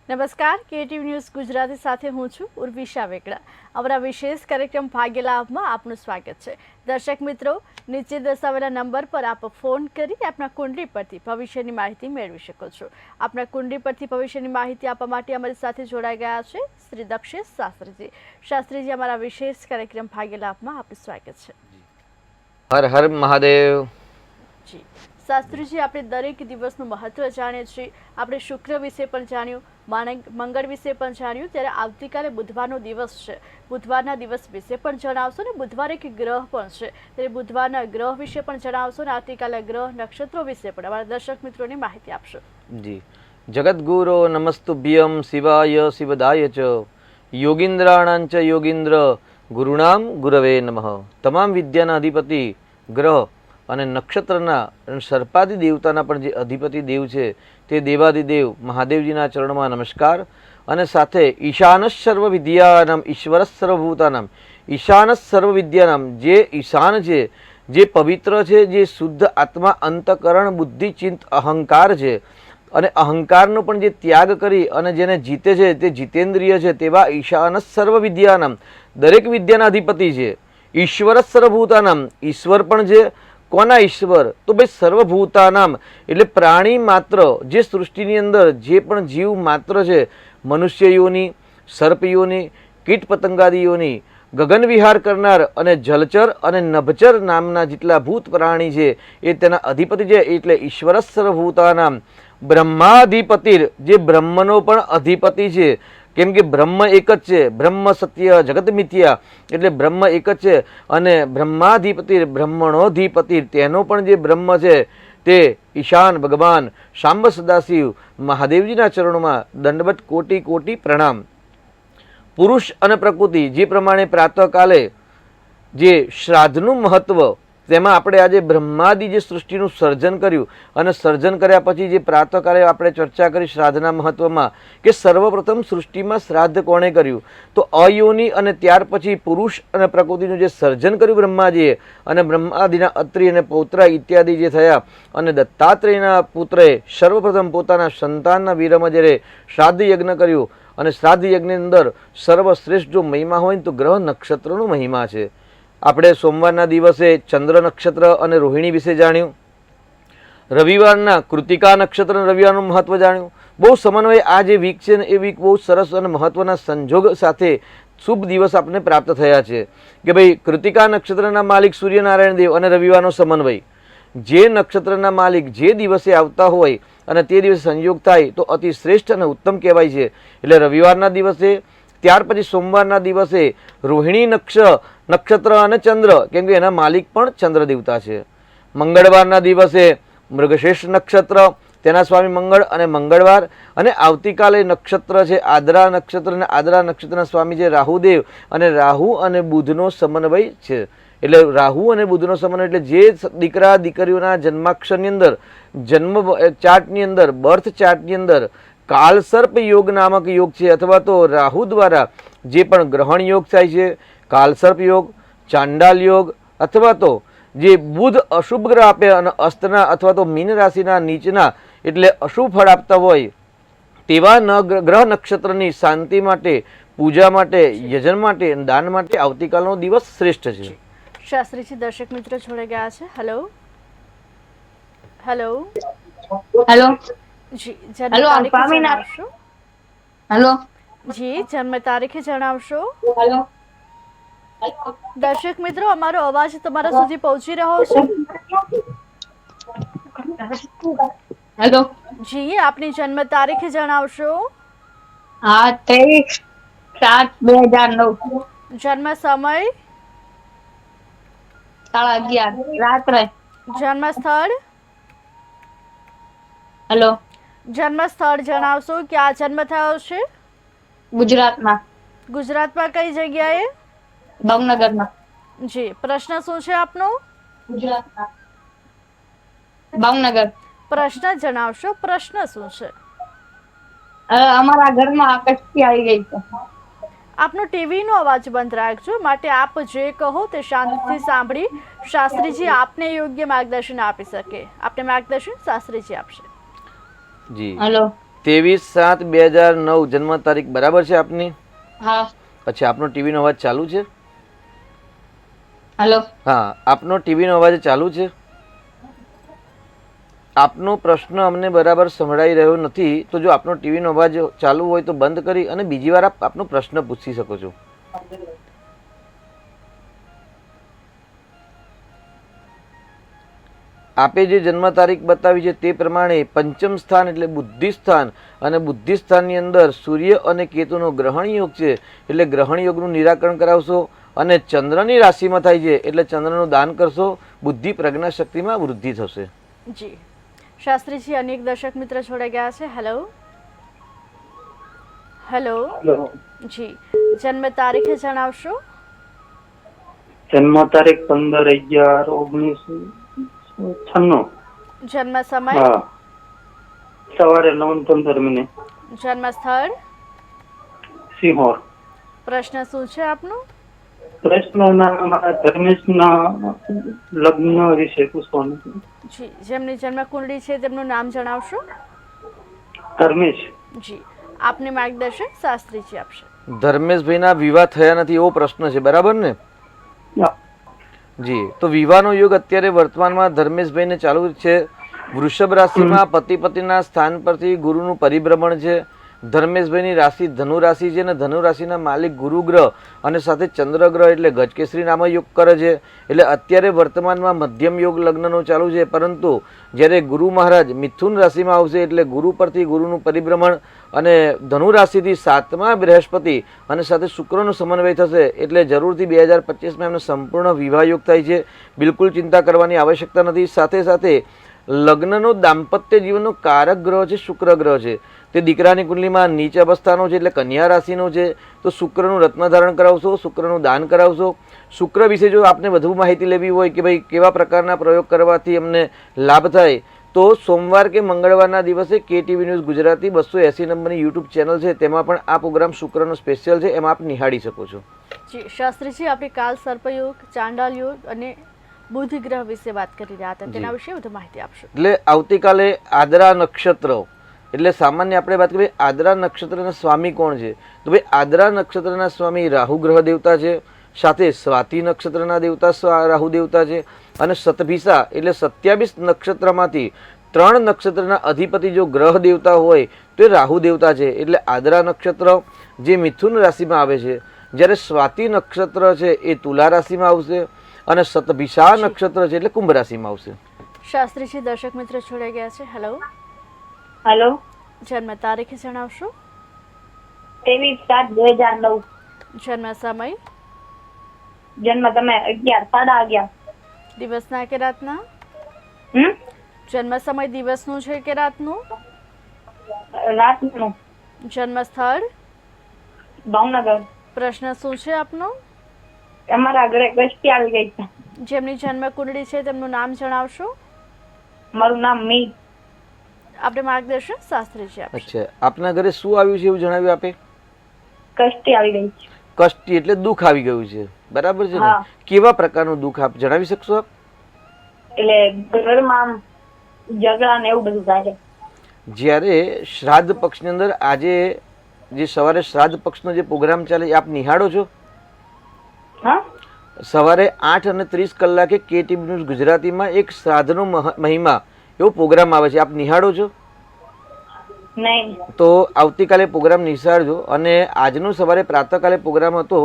નમસ્કાર, KTV news Gujarati સાથે હું છું ઉર્વિશા વેકડા। અમારા વિશેષ કાર્યક્રમ ભાગ્ય લાભમાં આપનું સ્વાગત છે। દર્શક મિત્રો, નીચે દર્શાવેલા નંબર પર આપ ફોન કરી આપના કુંડલી પરથી ભવિષ્યની માહિતી મેળવી શકો છો। આપના કુંડલી પરથી ભવિષ્યની માહિતી આપવા માટે અમારી સાથે જોડાઈ ગયા છે શ્રી દક્ષેશ શાસ્ત્રીજી। શાસ્ત્રીજી, અમારા વિશેષ કાર્યક્રમ ભાગ્ય લાભમાં આપનું સ્વાગત છે। હર હર મહાદેવ। જી શાસ્ત્રીજી, આપણે દરેક દિવસનું મહત્વ જાણીએ છીએ। આપણે શુક્ર વિશે પણ જાણ્યું, મંગળ વિશે પણ જાણ્યું, ત્યારે આવતીકાલે બુધવારનો દિવસ છે। બુધવારના દિવસ વિશે પણ જણાવશો ને બુધવારે એક ગ્રહ પણ છે, ત્યારે બુધવારના ગ્રહ વિશે પણ જણાવશો ને આવતીકાલે ગ્રહ નક્ષત્રો વિશે પણ અમારા દર્શક મિત્રોને માહિતી આપશો। જી, જગદગુરો નમસ્તુભ્યમ શિવાય શિવદાય ચ યોગીન્દ્રાણાંચ યોગીન્દ્ર ગુરુણામ ગુરવે નમઃ। તમામ વિદ્યાના અધિપતિ ગ્રહ અને નક્ષત્રના સર્પાદિ દેવતાના પણ જે અધિપતિ દેવ છે તે દેવાદિદેવ મહાદેવજીના ચરણમાં નમસ્કાર। અને સાથે ઈશાનસ સર્વ વિદ્યાનામ ઈશ્વરસ સર્વભૂતાનામ ઈશાનસ સર્વ વિદ્યાનામ જે ઈશાન છે, જે પવિત્ર છે, જે શુદ્ધ આત્મા અંતકરણ બુદ્ધિ ચિંત અહંકાર છે અને અહંકારનો પણ જે ત્યાગ કરી અને જેને જીતે છે તે જીતેન્દ્રિય છે તેવા ઈશાનસ સર્વ વિદ્યાનામ દરેક વિદ્યાના અધિપતિ છે। ઈશ્વરસ સર્વભૂતાનામ ઈશ્વર પણ છે। કોના ઈશ્વર? તો ભાઈ સર્વભૂતાનામ એટલે પ્રાણી માત્ર, જે સૃષ્ટિની અંદર જે પણ જીવ માત્ર છે, મનુષ્ય યોની, સર્પ યોની, કીટ પતંગાદી યોની, ગગન વિહાર કરનાર અને જલચર અને નભચર નામના જેટલા ભૂત પ્રાણી છે એ તેના અધિપતિ છે, એટલે ઈશ્વર સર્વભૂતાનામ બ્રહ્માધિપતિર જે બ્રહ્મનો પણ અધિપતિ છે। કેમ કે બ્રહ્મ એક જ છે, બ્રહ્મ સત્ય જગત મિથ્યા, એટલે બ્રહ્મ એક જ છે અને બ્રહ્માધિપતિ બ્રહ્મણોધિપતિ તેનો પણ જે બ્રહ્મ છે તે ઈશાન ભગવાન શાંબ સદાશિવ મહાદેવજીના ચરણોમાં દંડવત કોટી કોટી પ્રણામ। પુરુષ અને પ્રકૃતિ જે પ્રમાણે પ્રાતઃકાલે જે શ્રાદ્ધનું મહત્વ, તેમાં આપણે આજે બ્રહ્માદિ જે સૃષ્ટિનું સર્જન કર્યું અને સર્જન કર્યા પછી જે પ્રાતઃકાલે આપણે ચર્ચા કરી શ્રાદ્ધના મહત્વમાં કે સર્વપ્રથમ સૃષ્ટિમાં શ્રાદ્ધ કોણે કર્યું? તો અયોની અને ત્યાર પછી પુરુષ અને પ્રકૃતિનું જે સર્જન કર્યું બ્રહ્માજીએ અને બ્રહ્માદિના અત્રિ અને પૌત્ર ઇત્યાદિ જે થયા અને દત્તાત્રેયના પુત્રએ સર્વપ્રથમ પોતાના સંતાનના વીરમાં જ્યારે શ્રાદ્ધ યજ્ઞ કર્યું અને શ્રાદ્ધ યજ્ઞની અંદર સર્વશ્રેષ્ઠ જો મહિમા હોય ને તો ગ્રહ નક્ષત્રનો મહિમા છે। આપણે સોમવારના દિવસે ચંદ્ર નક્ષત્ર અને રોહિણી વિશે જાણ્યું, રવિવારના કૃતિકા નક્ષત્ર અને રવિવારનું મહત્વ જાણ્યું। બહુ સમન્વય આ જે વીક છે ને એ વીક બહુ સરસ અને મહત્વના સંજોગ સાથે શુભ દિવસ આપણને પ્રાપ્ત થયા છે કે ભાઈ કૃતિકા નક્ષત્રના માલિક સૂર્યનારાયણ દેવ અને રવિવારનો સમન્વય, જે નક્ષત્રના માલિક જે દિવસે આવતા હોય અને તે દિવસે સંયોગ થાય તો અતિ શ્રેષ્ઠ અને ઉત્તમ કહેવાય છે। એટલે રવિવારના દિવસે, ત્યાર પછી સોમવારના દિવસે રોહિણી નક્ષત્ર અને ચંદ્ર, કેમ કે એના માલિક પણ ચંદ્ર દેવતા છે। મંગળવારના દિવસે મૃગશીર્ષ નક્ષત્ર, તેના સ્વામી મંગળ અને મંગળવાર, અને આવતીકાલે નક્ષત્ર છે આદ્રા નક્ષત્ર અને આદ્રા નક્ષત્રના સ્વામી છે રાહુદેવ અને રાહુ અને બુધનો સમન્વય છે। એટલે રાહુ અને બુધનો સમન્વય એટલે જે દીકરા દીકરીઓના જન્માક્ષરની અંદર, જન્મ ચાર્ટની અંદર, બર્થ ચાર્ટની અંદર કાલસર્પ યોગ નામક યોગ છે અથવા તો રાહુ દ્વારા જે પણ ગ્રહણ યોગ થાય છે, કાલસર્પ યોગ, ચાંડાલ યોગ, અથવા તો જે બુધ અશુભ ગ્રહ આપે અને અસ્તના અથવા તો મીન રાશિના નીચના એટલે અશુભ ફળ આપતા હોય તેવા ગ્રહ નક્ષત્રની શાંતિ માટે, પૂજા માટે, યજન માટે, દાન માટે આવતીકાલનો દિવસ શ્રેષ્ઠ છે। શાસ્ત્રીજી, દર્શક મિત્રો જોડે ગયા છે। હેલો હેલો હેલો જી, જન્મ હેલો તારીખ સ્વામિનારાયણ। જણાવશો? હેલો જી, જન્મ તારીખ જણાવશો? હેલો દર્શક મિત્રો, અમારો અવાજ તમારા સુધી પહોંચી રહ્યો છે? હેલો જી, આપની જન્મ તારીખ જણાવશો? હા, 23/7/2009 જન્મ સમય? 11:30 રાત્રે। જન્મ સ્થળ? હેલો જન્મ સ્થળ જણાવશો? ક્યાં જન્મ થયો છે? ગુજરાતમાં ગુજરાતમાં કઈ જગ્યાએ? ભાવનગરમાં। જી, પ્રશ્ન શું છે આપનો? ગુજરાતમાં ભાવનગર। પ્રશ્ન જણાવશો? પ્રશ્ન શું છે? અમારા ઘરમાં કચ્છી આવી ગઈ છે। આપનો ટીવીનો અવાજ બંધ રાખજો, માટે આપ જે કહો તે શાંતિથી સાંભળી શાસ્ત્રીજી આપને યોગ્ય માર્ગદર્શન આપી શકે। આપને માર્ગદર્શન શાસ્ત્રીજી આપશે। જી, હેલો 23/7/2009 જન્મ તારીખ બરાબર છે આપની? હા. પછી આપનો ટીવીનો અવાજ ચાલુ છે? હેલો. હા, આપનો ટીવીનો અવાજ ચાલુ છે? આપનો પ્રશ્ન અમને બરાબર સંભળાઈ રહ્યો નથી, તો જો આપનો ટીવીનો અવાજ ચાલુ હોય તો બંધ કરી અને બીજી વાર આપ આપનો પ્રશ્ન પૂછી શકો છો. આપે જે જન્મ તારીખ બતાવી છે તે પ્રમાણે પંચમ સ્થાન એટલે બુદ્ધિ સ્થાન, અને બુદ્ધિ સ્થાનની અંદર સૂર્ય અને કેતુનો ગ્રહણ યોગ છે, એટલે ગ્રહણ યોગનું નિરાકરણ કરાવશો. અને ચંદ્રની રાશિમાં થાય છે એટલે ચંદ્રનું દાન કરશો, બુદ્ધિ પ્રજ્ઞા શક્તિમાં વૃદ્ધિ થશે. જી શાસ્ત્રીજી, અનેક દર્શક મિત્ર જોડાઈ ગયા છે. Hello hello. જી, જન્મ તારીખે જણાવશો? જન્મ તારીખ 15/11/1996. જન્મ સમય? હા, સવારે 9:15. જન્મ સ્થળ? સિંહોર. પ્રશ્ન શું છે આપનો? પ્રશ્નના ધર્મેશના લગ્ન વિશે પૂછવાનું છે. જી, જેમની જન્મ કુંડળી છે તેમનું નામ જણાવશો? ધર્મેશ. જી, આપને માર્ગદર્શન શાસ્ત્રીજી આપશે. ધર્મેશભાઈના વિવાહ થયા નથી એવો પ્રશ્ન છે, બરાબર ને? હા. જી, તો વિવાહનો યોગ અત્યારે વર્તમાનમાં ધર્મેશભાઈને ચાલુ છે. વૃષભ રાશિમાં પતિ પતિના સ્થાન પરથી ગુરુનું પરિભ્રમણ છે. ધર્મેશભાઈની રાશિ ધનુ રાશિ છે અને ધનુ રાશિના માલિક ગુરુ ગ્રહ અને સાથે ચંદ્ર ગ્રહ એટલે ગજકેસરી નામ યોગ કરે છે. એટલે અત્યારે વર્તમાનમાં મધ્યમ યોગ લગ્નનો ચાલુ છે, પરંતુ જ્યારે ગુરુ મહારાજ મિથુન રાશિમાં આવશે એટલે ગુરુ પરથી ગુરુનું પરિભ્રમણ અને ધનુ રાશિથી 7મા બૃહસ્પતિ અને સાથે શુક્રનો સમન્વય થશે, એટલે જરૂરથી 2025માં એમનો સંપૂર્ણ વિવાહ યોગ થાય છે. બિલકુલ ચિંતા કરવાની આવશ્યકતા નથી. સાથે સાથે લગ્નનો દાંપત્ય જીવનનો કારક ગ્રહ છે શુક્ર ગ્રહ છે. તે દીકરાની કુંડલીમાં નીચ અવસ્થાનો છે એટલે કન્યા રાશિનો છે. તો શુક્રનું રત્ન ધારણ કરાવશો, શુક્રનું દાન કરાવશો. શુક્ર વિશે જો આપને વધુ માહિતી લેવી હોય કે ભાઈ કેવા પ્રકારના પ્રયોગ કરવાથી અમને લાભ થાય, તો સોમવાર કે મંગળવારના દિવસે KTV ન્યૂઝ ગુજરાતી 280 નંબરની યુટ્યુબ ચેનલ છે, તેમાં પણ આ પ્રોગ્રામ શુક્રનો સ્પેશિયલ છે, એમાં આપ નિહાળી શકો છો. જી શાસ્ત્રીજી, આપણે કાલ સર્પયોગ, ચાંડાલ યોગ અને બુધ ગ્રહ વિશે વાત કરી રહ્યા હતા, તેના વિશે વધુ માહિતી આપશો? એટલે આવતીકાલે આદ્રા નક્ષત્ર, એટલે સામાન્ય આપણે વાત કરીએ આદ્રા નક્ષત્રના સ્વામી કોણ છે, તો ભાઈ આદ્રા નક્ષત્રના સ્વામી રાહુ ગ્રહ દેવતા છે. સાથે સ્વાતિ નક્ષત્રના દેવતા રાહુ દેવતા છે. અને શતભિષા એટલે 27 નક્ષત્રમાંથી 3 નક્ષત્રના અધિપતિ જો ગ્રહ દેવતા હોય તો એ રાહુ દેવતા છે. એટલે આદ્રા નક્ષત્ર જે મિથુન રાશિમાં આવે છે, જ્યારે સ્વાતિ નક્ષત્ર છે એ તુલા રાશિમાં આવશે, અને શતભિષા નક્ષત્ર છે એટલે કુંભ રાશિમાં આવશે. શાસ્ત્રીજી, દર્શક મિત્ર જોડાઈ ગયા છે. Hello hello. જન્મ તારીખ જણાવશો? 23/7/2009. જન્મ સમય? જન્મ તમે 11:30. દિવસના કે રાતના? હમ. જન્મ સમય દિવસનું છે કે રાતનું? રાતનું. જન્મ સ્થળ? ભાવનગર. પ્રશ્ન શું છે આપનો? અમારા ઘરે કષ્ટી આવી ગઈ છે. જેમની જન્મ કુંડળી છે તેમનું નામ જણાવશો? મારું નામ મીત. આપણે માર્ગદર્શન શાસ્ત્રીજી આપશે. અચ્છા, આપના ઘરે શું આવ્યું છે એવું જણાવ્યું આપે? કષ્ટી આવી ગઈ છે. કષ્ટી એટલે દુઃખ આવી ગયું છે, બરાબર છે ને? હા. કેવા પ્રકારનું દુઃખ આપ જણાવી શકશો આપ? એટલે ઘરમાં આમ ઝઘડા ને એવું બધું થાય છે. જ્યારે શ્રાદ્ધ પક્ષની અંદર આજે જે સવારે શ્રાદ્ધ પક્ષનો જે પ્રોગ્રામ ચાલે એ આપ નિહાળો છો? હા. સવારે 8:30 KTV ન્યૂઝ ગુજરાતીમાં એક શ્રાદ્ધનો મહિમા એવો પ્રોગ્રામ આવે છે, આપ નિહાળો છો? નહીં. તો આવતીકાલે પ્રોગ્રામ નિહાળજો. અને આજનો સવારે પ્રાતઃકાલે પ્રોગ્રામ હતો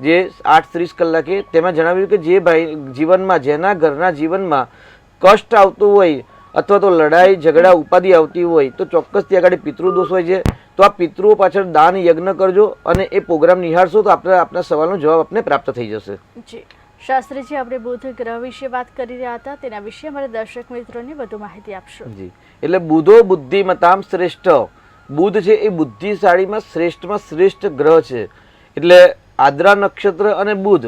જે 8:30 તેમાં જણાવ્યું કે જે ભાઈ જીવનમાં, જેના ઘરના જીવનમાં કષ્ટ આવતું હોય અથવા તો લડાઈ ઝઘડા ઉપાધિ આવતી હોય તો ચોક્કસ ત્યાં આગળ પિતૃદોષ હોય છે. તો આ પિતૃઓ પાછળ દાન યજ્ઞ કરજો અને એ પ્રોગ્રામ નિહાળશો તો આપના સવાલનો જવાબ આપને પ્રાપ્ત થઈ જશે. જી શાસ્ત્રીજી, આપણે બુધ ગ્રહ વિશે વાત કરી રહ્યા હતા, તેના વિશે અમારા દર્શક મિત્રોને વધુ માહિતી આપશો? જી, એટલે બુધો બુદ્ધિમતામ શ્રેષ્ઠ. બુધ છે એ બુદ્ધિશાળીમાં શ્રેષ્ઠમાં શ્રેષ્ઠ ગ્રહ છે. એટલે આદ્રા નક્ષત્ર અને બુધ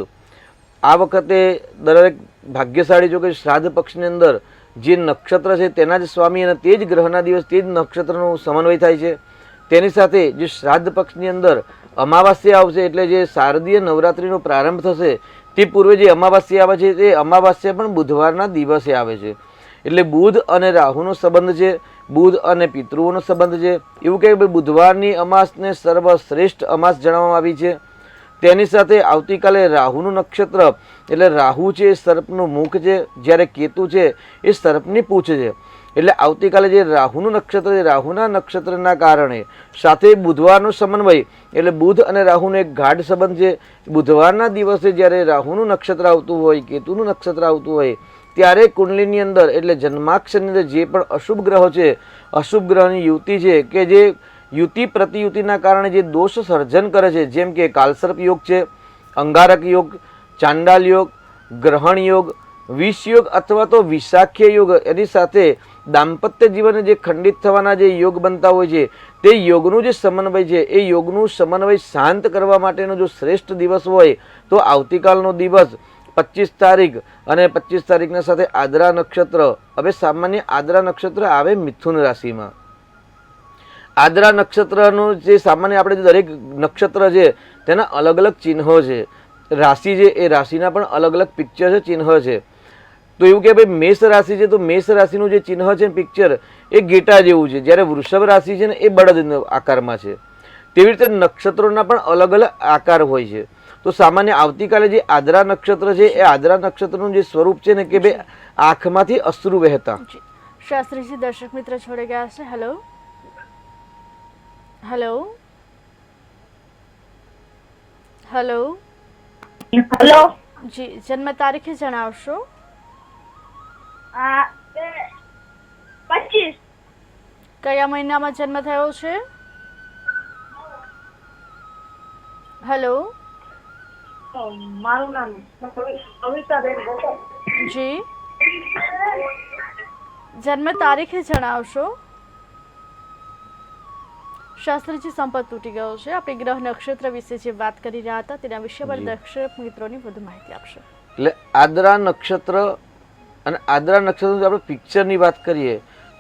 આ વખતે દરેક ભાગ્યશાળી, જો કે શ્રાદ્ધ પક્ષની અંદર જે નક્ષત્ર છે તેના જ સ્વામી અને તે જ ગ્રહના દિવસ તે જ નક્ષત્રનો સમન્વય થાય છે. તેની સાથે જે શ્રાદ્ધ પક્ષની અંદર અમાવાસ્યા આવશે, એટલે જે શારદીય નવરાત્રિનો પ્રારંભ થશે તે પૂર્વે જે અમાવાસ્યા આવે છે તે અમાવાસ્યા પણ બુધવારના દિવસે આવે છે. એટલે બુધ અને રાહુનો સંબંધ છે. બુધ અને પિતૃઓનો સંબંધ છે. એવું કહે ભાઈ બુધવારની અમાસને સર્વશ્રેષ્ઠ અમાસ જણાવવામાં આવી છે. તેની સાથે આવતીકાલે રાહુનું નક્ષત્ર, એટલે રાહુ છે એ સર્પનું મુખ છે, જ્યારે કેતુ છે એ સર્પની પૂંછ છે. એટલે આવતીકાલે જે રાહુનું નક્ષત્ર છે, રાહુના નક્ષત્રના કારણે સાથે બુધવારનો સમન્વય, એટલે બુધ અને રાહુનો એક ગાઢ સંબંધ છે. બુધવારના દિવસે જ્યારે રાહુનું નક્ષત્ર આવતું હોય, કેતુનું નક્ષત્ર આવતું હોય, ત્યારે કુંડલીની અંદર એટલે જન્માક્ષરની અંદર જે પણ અશુભ ગ્રહો છે, અશુભ ગ્રહની યુતિ છે કે જે યુતિ પ્રતિયુતિના કારણે જે દોષ સર્જન કરે છે, જેમ કે કાલસર્પ યોગ છે, અંગારક યોગ, ચાંડાલ યોગ, ગ્રહણ યોગ, વિષ યોગ અથવા તો વિષાખ્ય યોગ, એની સાથે દાંપત્ય જીવન જે ખંડિત થવાના જે યોગ બનતા હોય છે, તે યોગનું જે સમન્વય છે, એ યોગનું સમન્વય શાંત કરવા માટેનો જો શ્રેષ્ઠ દિવસ હોય તો આવતીકાલનો દિવસ 25 તારીખ અને 25 તારીખના સાથે આદ્રા નક્ષત્ર. હવે સામાન્ય આદ્રા નક્ષત્ર આવે મિથુન રાશિમાં. આદ્રા નક્ષત્રનું જે સામાન્ય આપણે દરેક નક્ષત્ર છે તેના અલગ અલગ ચિહ્નો છે. રાશિ છે એ રાશિના પણ અલગ અલગ પિક્ચર છે, ચિહ્ન છે. તો એવું કે ભાઈ મેષ રાશિ છે તો મેષ રાશિનું જે ચિહ્ન છે પિક્ચર એ ગેટા જેવું છે, જ્યારે વૃષભ રાશિ છે ને એ બળદ આકારમાં છે. તેવી રીતે નક્ષત્રોના પણ અલગ અલગ આકાર હોય છે. તો સામાન્ય આવતીકાલે જે આદ્રા નક્ષત્ર છે એ આદ્રા નક્ષત્રનું જે સ્વરૂપ છે ને કે ભાઈ આંખમાંથી અશ્રુ વહેતા. શાસ્ત્રીજી દર્શક મિત્ર જોડે ગયા છે. Hello hello hello hello. જી, જન્મ તારીખે જણાવશો. 25. કયા મહિનામાં જન્મ થયો છે? હેલો મારું નામ કવિતાબેન. જી, જન્મ તારીખે જણાવશો. શાસ્ત્રીજી સંપર્ક તૂટી ગયો છે. આપણે ગ્રહ નક્ષત્ર વિશે જે વાત કરી રહ્યા હતા તેના વિશે પર દર્શક મિત્રોની વધુ માહિતી આપશો. એટલે આદ્રા નક્ષત્ર અને આદ્રા નક્ષત્ર આપણે પિક્ચરની વાત કરીએ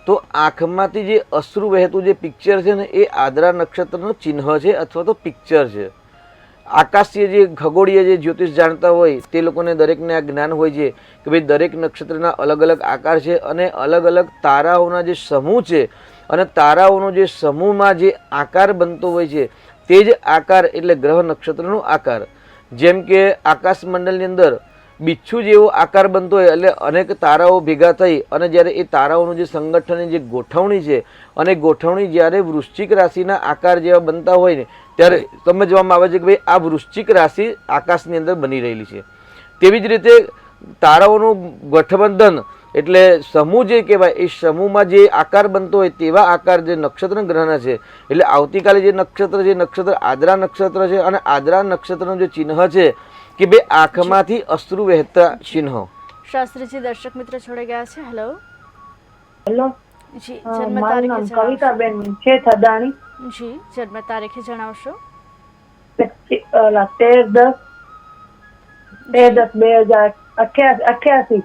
તો આંખમાંથી જે અશ્રુ વહેતું જે પિક્ચર છે ને એ આદ્રા નક્ષત્રનું ચિહ્ન છે અથવા તો પિક્ચર છે. આકાશીય જે ખગોળીય જે જ્યોતિષ જાણતા હોય તે લોકોને દરેકને આ જ્ઞાન હોય છે કે ભાઈ દરેક નક્ષત્રના અલગ અલગ આકાર છે અને અલગ અલગ તારાઓના જે સમૂહ છે અને તારાઓનો જે સમૂહમાં જે આકાર બનતો હોય છે તે જ આકાર એટલે ગ્રહ નક્ષત્રનો આકાર. જેમ કે આકાશ મંડળની અંદર બિચ્છુ જેવો આકાર બનતો હોય એટલે અનેક તારાઓ ભેગા થઈ અને જ્યારે એ તારાઓનું જે સંગઠનની જે ગોઠવણી છે અને ગોઠવણી જ્યારે વૃશ્ચિક રાશિના આકાર જેવા બનતા હોય ને ત્યારે સમજવામાં આવે છે કે ભાઈ આ વૃશ્ચિક રાશિ આકાશની અંદર બની રહેલી છે. તેવી જ રીતે તારાઓનું ગઠબંધન એટલે સમૂહ જે કહેવાય એ સમૂહમાં જે આકાર બનતો હોય તેવા આકાર જે નક્ષત્ર ગ્રહના છે. એટલે આવતીકાલે જે નક્ષત્ર આદ્રા નક્ષત્ર છે અને આદ્રા નક્ષત્રનું જે ચિહ્ન છે કે બે આંખમાંથી અશ્રુ વહેતા ચિહ્નો. શાસ્ત્રીજી દર્શક મિત્ર જોડે ગયા છે. Hello hello. જી, જન્મ મારું તારીખે નામ જણાવશો. કવિતાબેન છે થદાણી. જી, જન્મ તારીખે જણાવશો. 13/10/2088.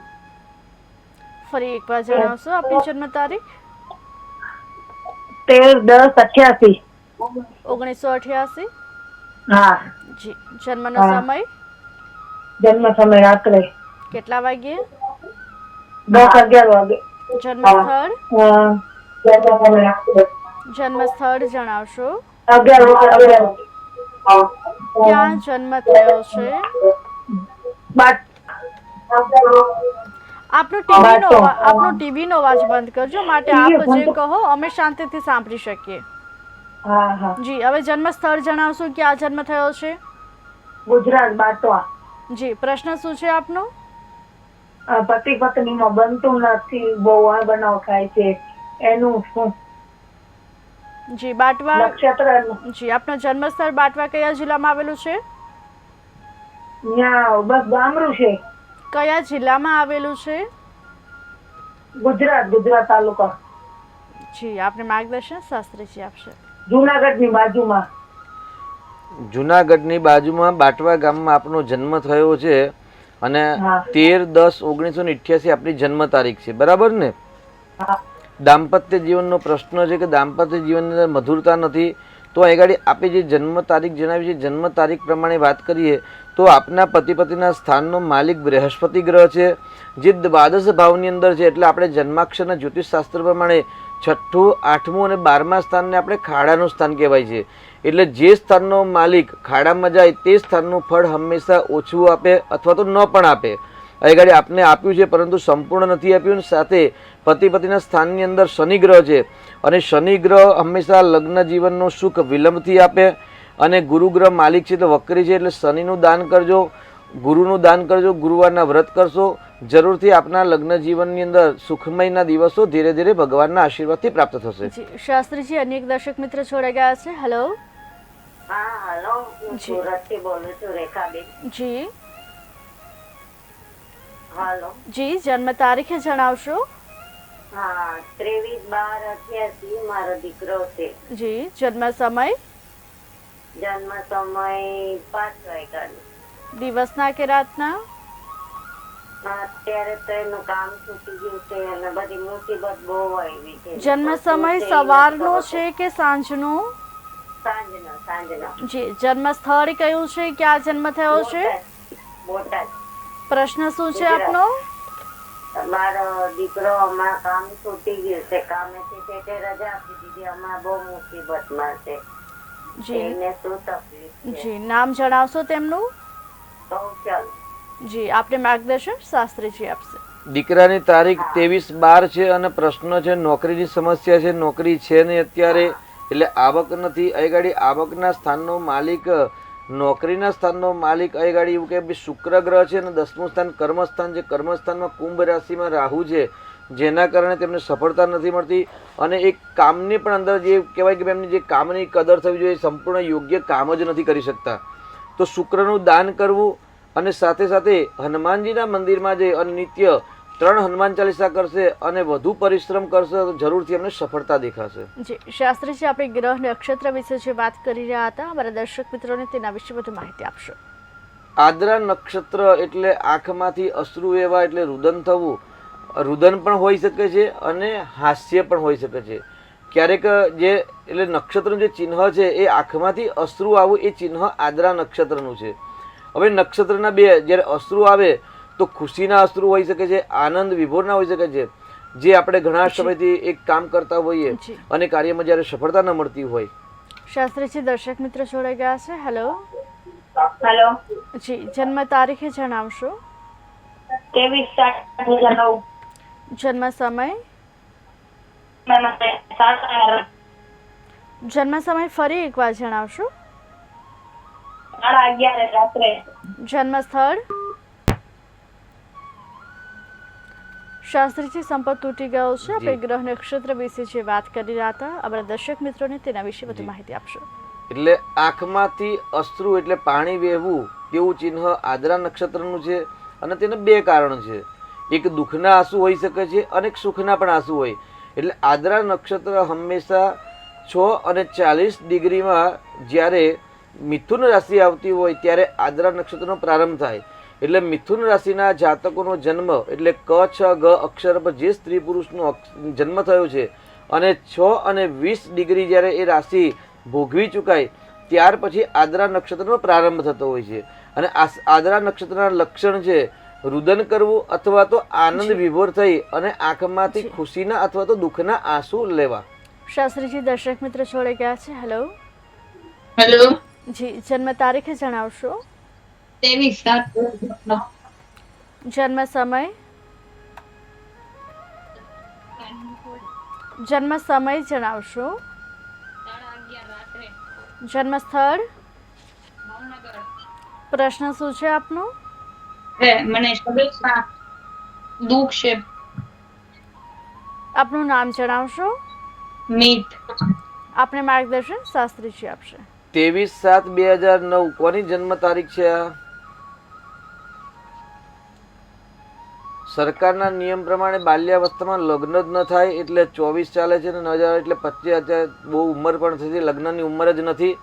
ફરી એકવાર જણાવશો આપની જન્મ તારીખ. 13/10/88. 1988. હા. જી, જન્મનો હા. સમય જન્મ સમય રાત્રે કેટલા વાગ્યે? 10-11 વાગે. જન્મ સ્થળ જન્મ સમય રાત્રે જન્મ સ્થળ જણાવશો. 11 ક્યાં જન્મ થયો છે? આપનો ટીવીનો અવાજ બંધ કરજો, માટે આપ જે કહો અમે શાંતિથી સાંભળી શકીએ. હા હા. જી, હવે જન્મ સ્થળ જણાવશો. ક્યાં જન્મ થયો છે? ગુજરાત બાટવા. જી, પ્રશ્ન શું છે આપનો? પતિ પત્નીમાં બનતું નથી, બહુ અણબનાવ થાય છે, એનું શું? જી, બાટવા. નક્ષત્ર જી, આપનો જન્મ સ્થળ બાટવા કયા જિલ્લામાં આવેલું છે? ત્યાં બસ ગામડું છે. કયા જિલ્લામાં આવેલું છે? ગુજરાત તાલુકા. જી, આપને માર્ગદર્શન શાસ્ત્રીજી આપશે. જુનાગઢની બાજુમાં. જુનાગઢની બાજુમાં બાટવા ગામમાં આપનો જન્મ થયો છે અને 13/10/1988 આપની જન્મ તારીખ છે, બરાબર ને? દાંપત્ય જીવનનો પ્રશ્ન છે કે દાંપત્ય જીવનની અંદર મધુરતા નથી. તો આગળ આપે જે જન્મ તારીખ જણાવી છે, જન્મ તારીખ પ્રમાણે વાત કરીએ તો આપના પતિ પત્નીના સ્થાનનો માલિક બૃહસ્પતિ ગ્રહ છે, જે દ્વાદશ ભાવની અંદર છે. એટલે આપણે જન્માક્ષરના જ્યોતિષ શાસ્ત્ર પ્રમાણે છઠ્ઠું, આઠમું અને 12મા સ્થાનને આપણે ખાડાનું સ્થાન કહેવાય છે. એટલે જે સ્થાનનો માલિક ખાડામાં જાય તે સ્થાનનું ફળ હંમેશા ઓછું આપે અથવા તો ન પણ આપે. અહીં ગાડી આપને આપ્યું છે પરંતુ સંપૂર્ણ નથી આપ્યું. સાથે પતિ પતિના સ્થાનની અંદર શનિ ગ્રહ છે અને શનિ ગ્રહ હંમેશા લગ્ન જીવનનું સુખ વિલંબથી આપે. અને ગુરુ ગ્રહ માલિક છે તો વક્રી છે, એટલે શનિનું દાન કરજો, ગુરુનું દાન કરજો, ગુરુવારના વ્રત કરશો, જરૂરથી આપના લગ્ન જીવનની અંદર સુખમયના દિવસો ધીરે ધીરે ભગવાનના આશીર્વાદથી પ્રાપ્ત થશે. જી શાસ્ત્રીજી, અન્ય એક દર્શક મિત્ર જોડાઈ ગયા છે. હેલો. હા હેલો, હું જી. સુરતથી બોલું છું, રેખાબેન. જી હાલો. જી, જન્મ તારીખે જણાવશો. હા, 23/12/88 મારો દીકરો છે. જી, જન્મ સમય, જન્મ સમય 5 વાગ્યાનો. દિવસના કે રાતના. અત્યારે તો એનું કામ છૂટી ગયું છે અને બધી મુસીબત બહુ આવી છે. જન્મ બધું સમય છે, સવારનો એને છે કે સાંજનો. સાંજનો. જી, જન્મ સ્થળ કયું છે, ક્યાં જન્મ થયો છે, બોટાદ. પ્રશ્ન શું છે આપનો. મારો દીકરો હમણાં કામ છૂટી ગયું છે, કામેથી તે રજા આપી દીધી, હમણાં બહુ મુસીબતમાં છે. જી એને શું તકલીફ છે? જી, નામ જણાવશો તેમનું. કૌશલ. જી, આપને માર્ગદર્શન શાસ્ત્રીજી આપશે. દીકરાની તારીખ 23/12 છે અને પ્રશ્ન છે નોકરીની સમસ્યા છે. નોકરી છે નહીં અત્યારે, એટલે આવક નથી. અહીં ગાડી આવકના સ્થાનનો માલિક, નોકરીના સ્થાનનો માલિક અહીં ગાડી એવું કે શુક્ર ગ્રહ છે અને 10મું સ્થાન કર્મસ્થાન છે. કર્મસ્થાનમાં કુંભ રાશિમાં રાહુ છે, જેના કારણે તેમને સફળતા નથી મળતી. અને એક કામની પણ અંદર જે કહેવાય કે એમની જે કામની કદર થવી જોઈએ, સંપૂર્ણ યોગ્ય કામ જ નથી કરી શકતા. તો શુક્રનું દાન કરવું અને સાથે સાથે હનુમાનજીના મંદિરમાં જઈ અને નિત્ય 3 હનુમાન ચાલીસા કરશે અને વધુ પરિશ્રમ કરશે તો જરૂરથી એમને સફળતા દેખાશે. જી શાસ્ત્રીજી, આપણે ગ્રહ નક્ષત્ર વિશે જે વાત કરી રહ્યા હતા, અમારા દર્શક મિત્રોને તેના વિશે વધુ માહિતી આપશો. આદ્રા નક્ષત્ર એટલે આંખમાંથી અશ્રુ એવા, એટલે રુદન થવું. રુદન પણ હોઈ શકે છે અને હાસ્ય પણ હોઈ શકે છે. ક્યારેક જે એટલે નક્ષત્રનું જે ચિહ્ન છે એ આંખમાંથી અશ્રુ આવવું, એ ચિહ્ન આદ્રા નક્ષત્રનું છે. હવે નક્ષત્રના બે, જ્યારે અશ્રુ આવે તો ખુશીના અશ્રુ હોઈ શકે છે, આનંદ વિભોરના હોઈ શકે છે. જે આપણે ઘણા સમયથી એક કામ કરતા હોઈએ અને કાર્યમાં જ્યારે સફળતા ન મળતી હોય. શાસ્ત્રીજી, દર્શક મિત્ર જોડાઈ ગયા છે. હેલો. હેલો. જી, જન્મ તારીખે જણાવશો. 23/7/2009. જન્મ સમય, સાડા જન્મ સમય ફરી એકવાર જણાવશો. 11 રાત્રે. જન્મ સ્થળ. શાસ્ત્રીજી, સંપર્ક તૂટી ગયો છે. આપણે ગ્રહ નક્ષત્ર વિશે જે વાત કરી રહ્યા હતા, આપણા દર્શક મિત્રોને તેના વિશે વધુ માહિતી આપશો. એટલે આંખમાંથી અશ્રુ એટલે પાણી વહેવું તેવું ચિહ્ન આદ્રા નક્ષત્રનું છે. અને તેને બે કારણ છે. એક દુઃખના આંસુ હોઈ શકે છે અને એક સુખના પણ આંસુ હોય. એટલે આદ્રા નક્ષત્ર હંમેશા 6:40 ડિગ્રીમાં જ્યારે મિથુન રાશિ આવતી હોય ત્યારે આદ્રા નક્ષત્રનો પ્રારંભ થાય. એટલે મિથુન રાશિના જાતકોનો જન્મ એટલે ક, છ, ગ અક્ષર પર જે સ્ત્રી પુરુષનો જન્મ થયો છે અને 6:20 ડિગ્રી જ્યારે એ રાશિ ભોગવી ચૂકાય ત્યાર પછી આદ્રા નક્ષત્રનો પ્રારંભ થતો હોય છે. અને આદ્રા નક્ષત્રના લક્ષણ છે રુદન કરવું અથવા તો આનંદ વિભોર થઈ અને આંખમાંથી ખુશીના અથવા તો દુઃખના આંસુ લેવા. શાસ્ત્રીજી, દર્શક મિત્ર જોડાઈ ગયા છે. હેલો. હેલો. જી, જન્મ તારીખે જણાવશો. 23/7/2009. જન્મ સમય, જન્મ સમય જણાવશો. 11:30 રાત્રે. જન્મ સ્થળ, ભાવનગર. પ્રશ્ન શું છે આપનો. મને શરીરમાં દુઃખ છે. આપનું નામ જણાવશો. મીત. આપને માર્ગદર્શન શાસ્ત્રીજી આપશે. 23/7/2009 કોની જન્મ તારીખ છે આ? સરકારના નિયમ પ્રમાણે બાલ્યાવસ્થામાં લગ્ન જ ન થાય એટલે 24 ચાલે છે ને ન જાય એટલે 25. બહુ ઉંમર પણ થતી, લગ્નની ઉંમર જ નથી.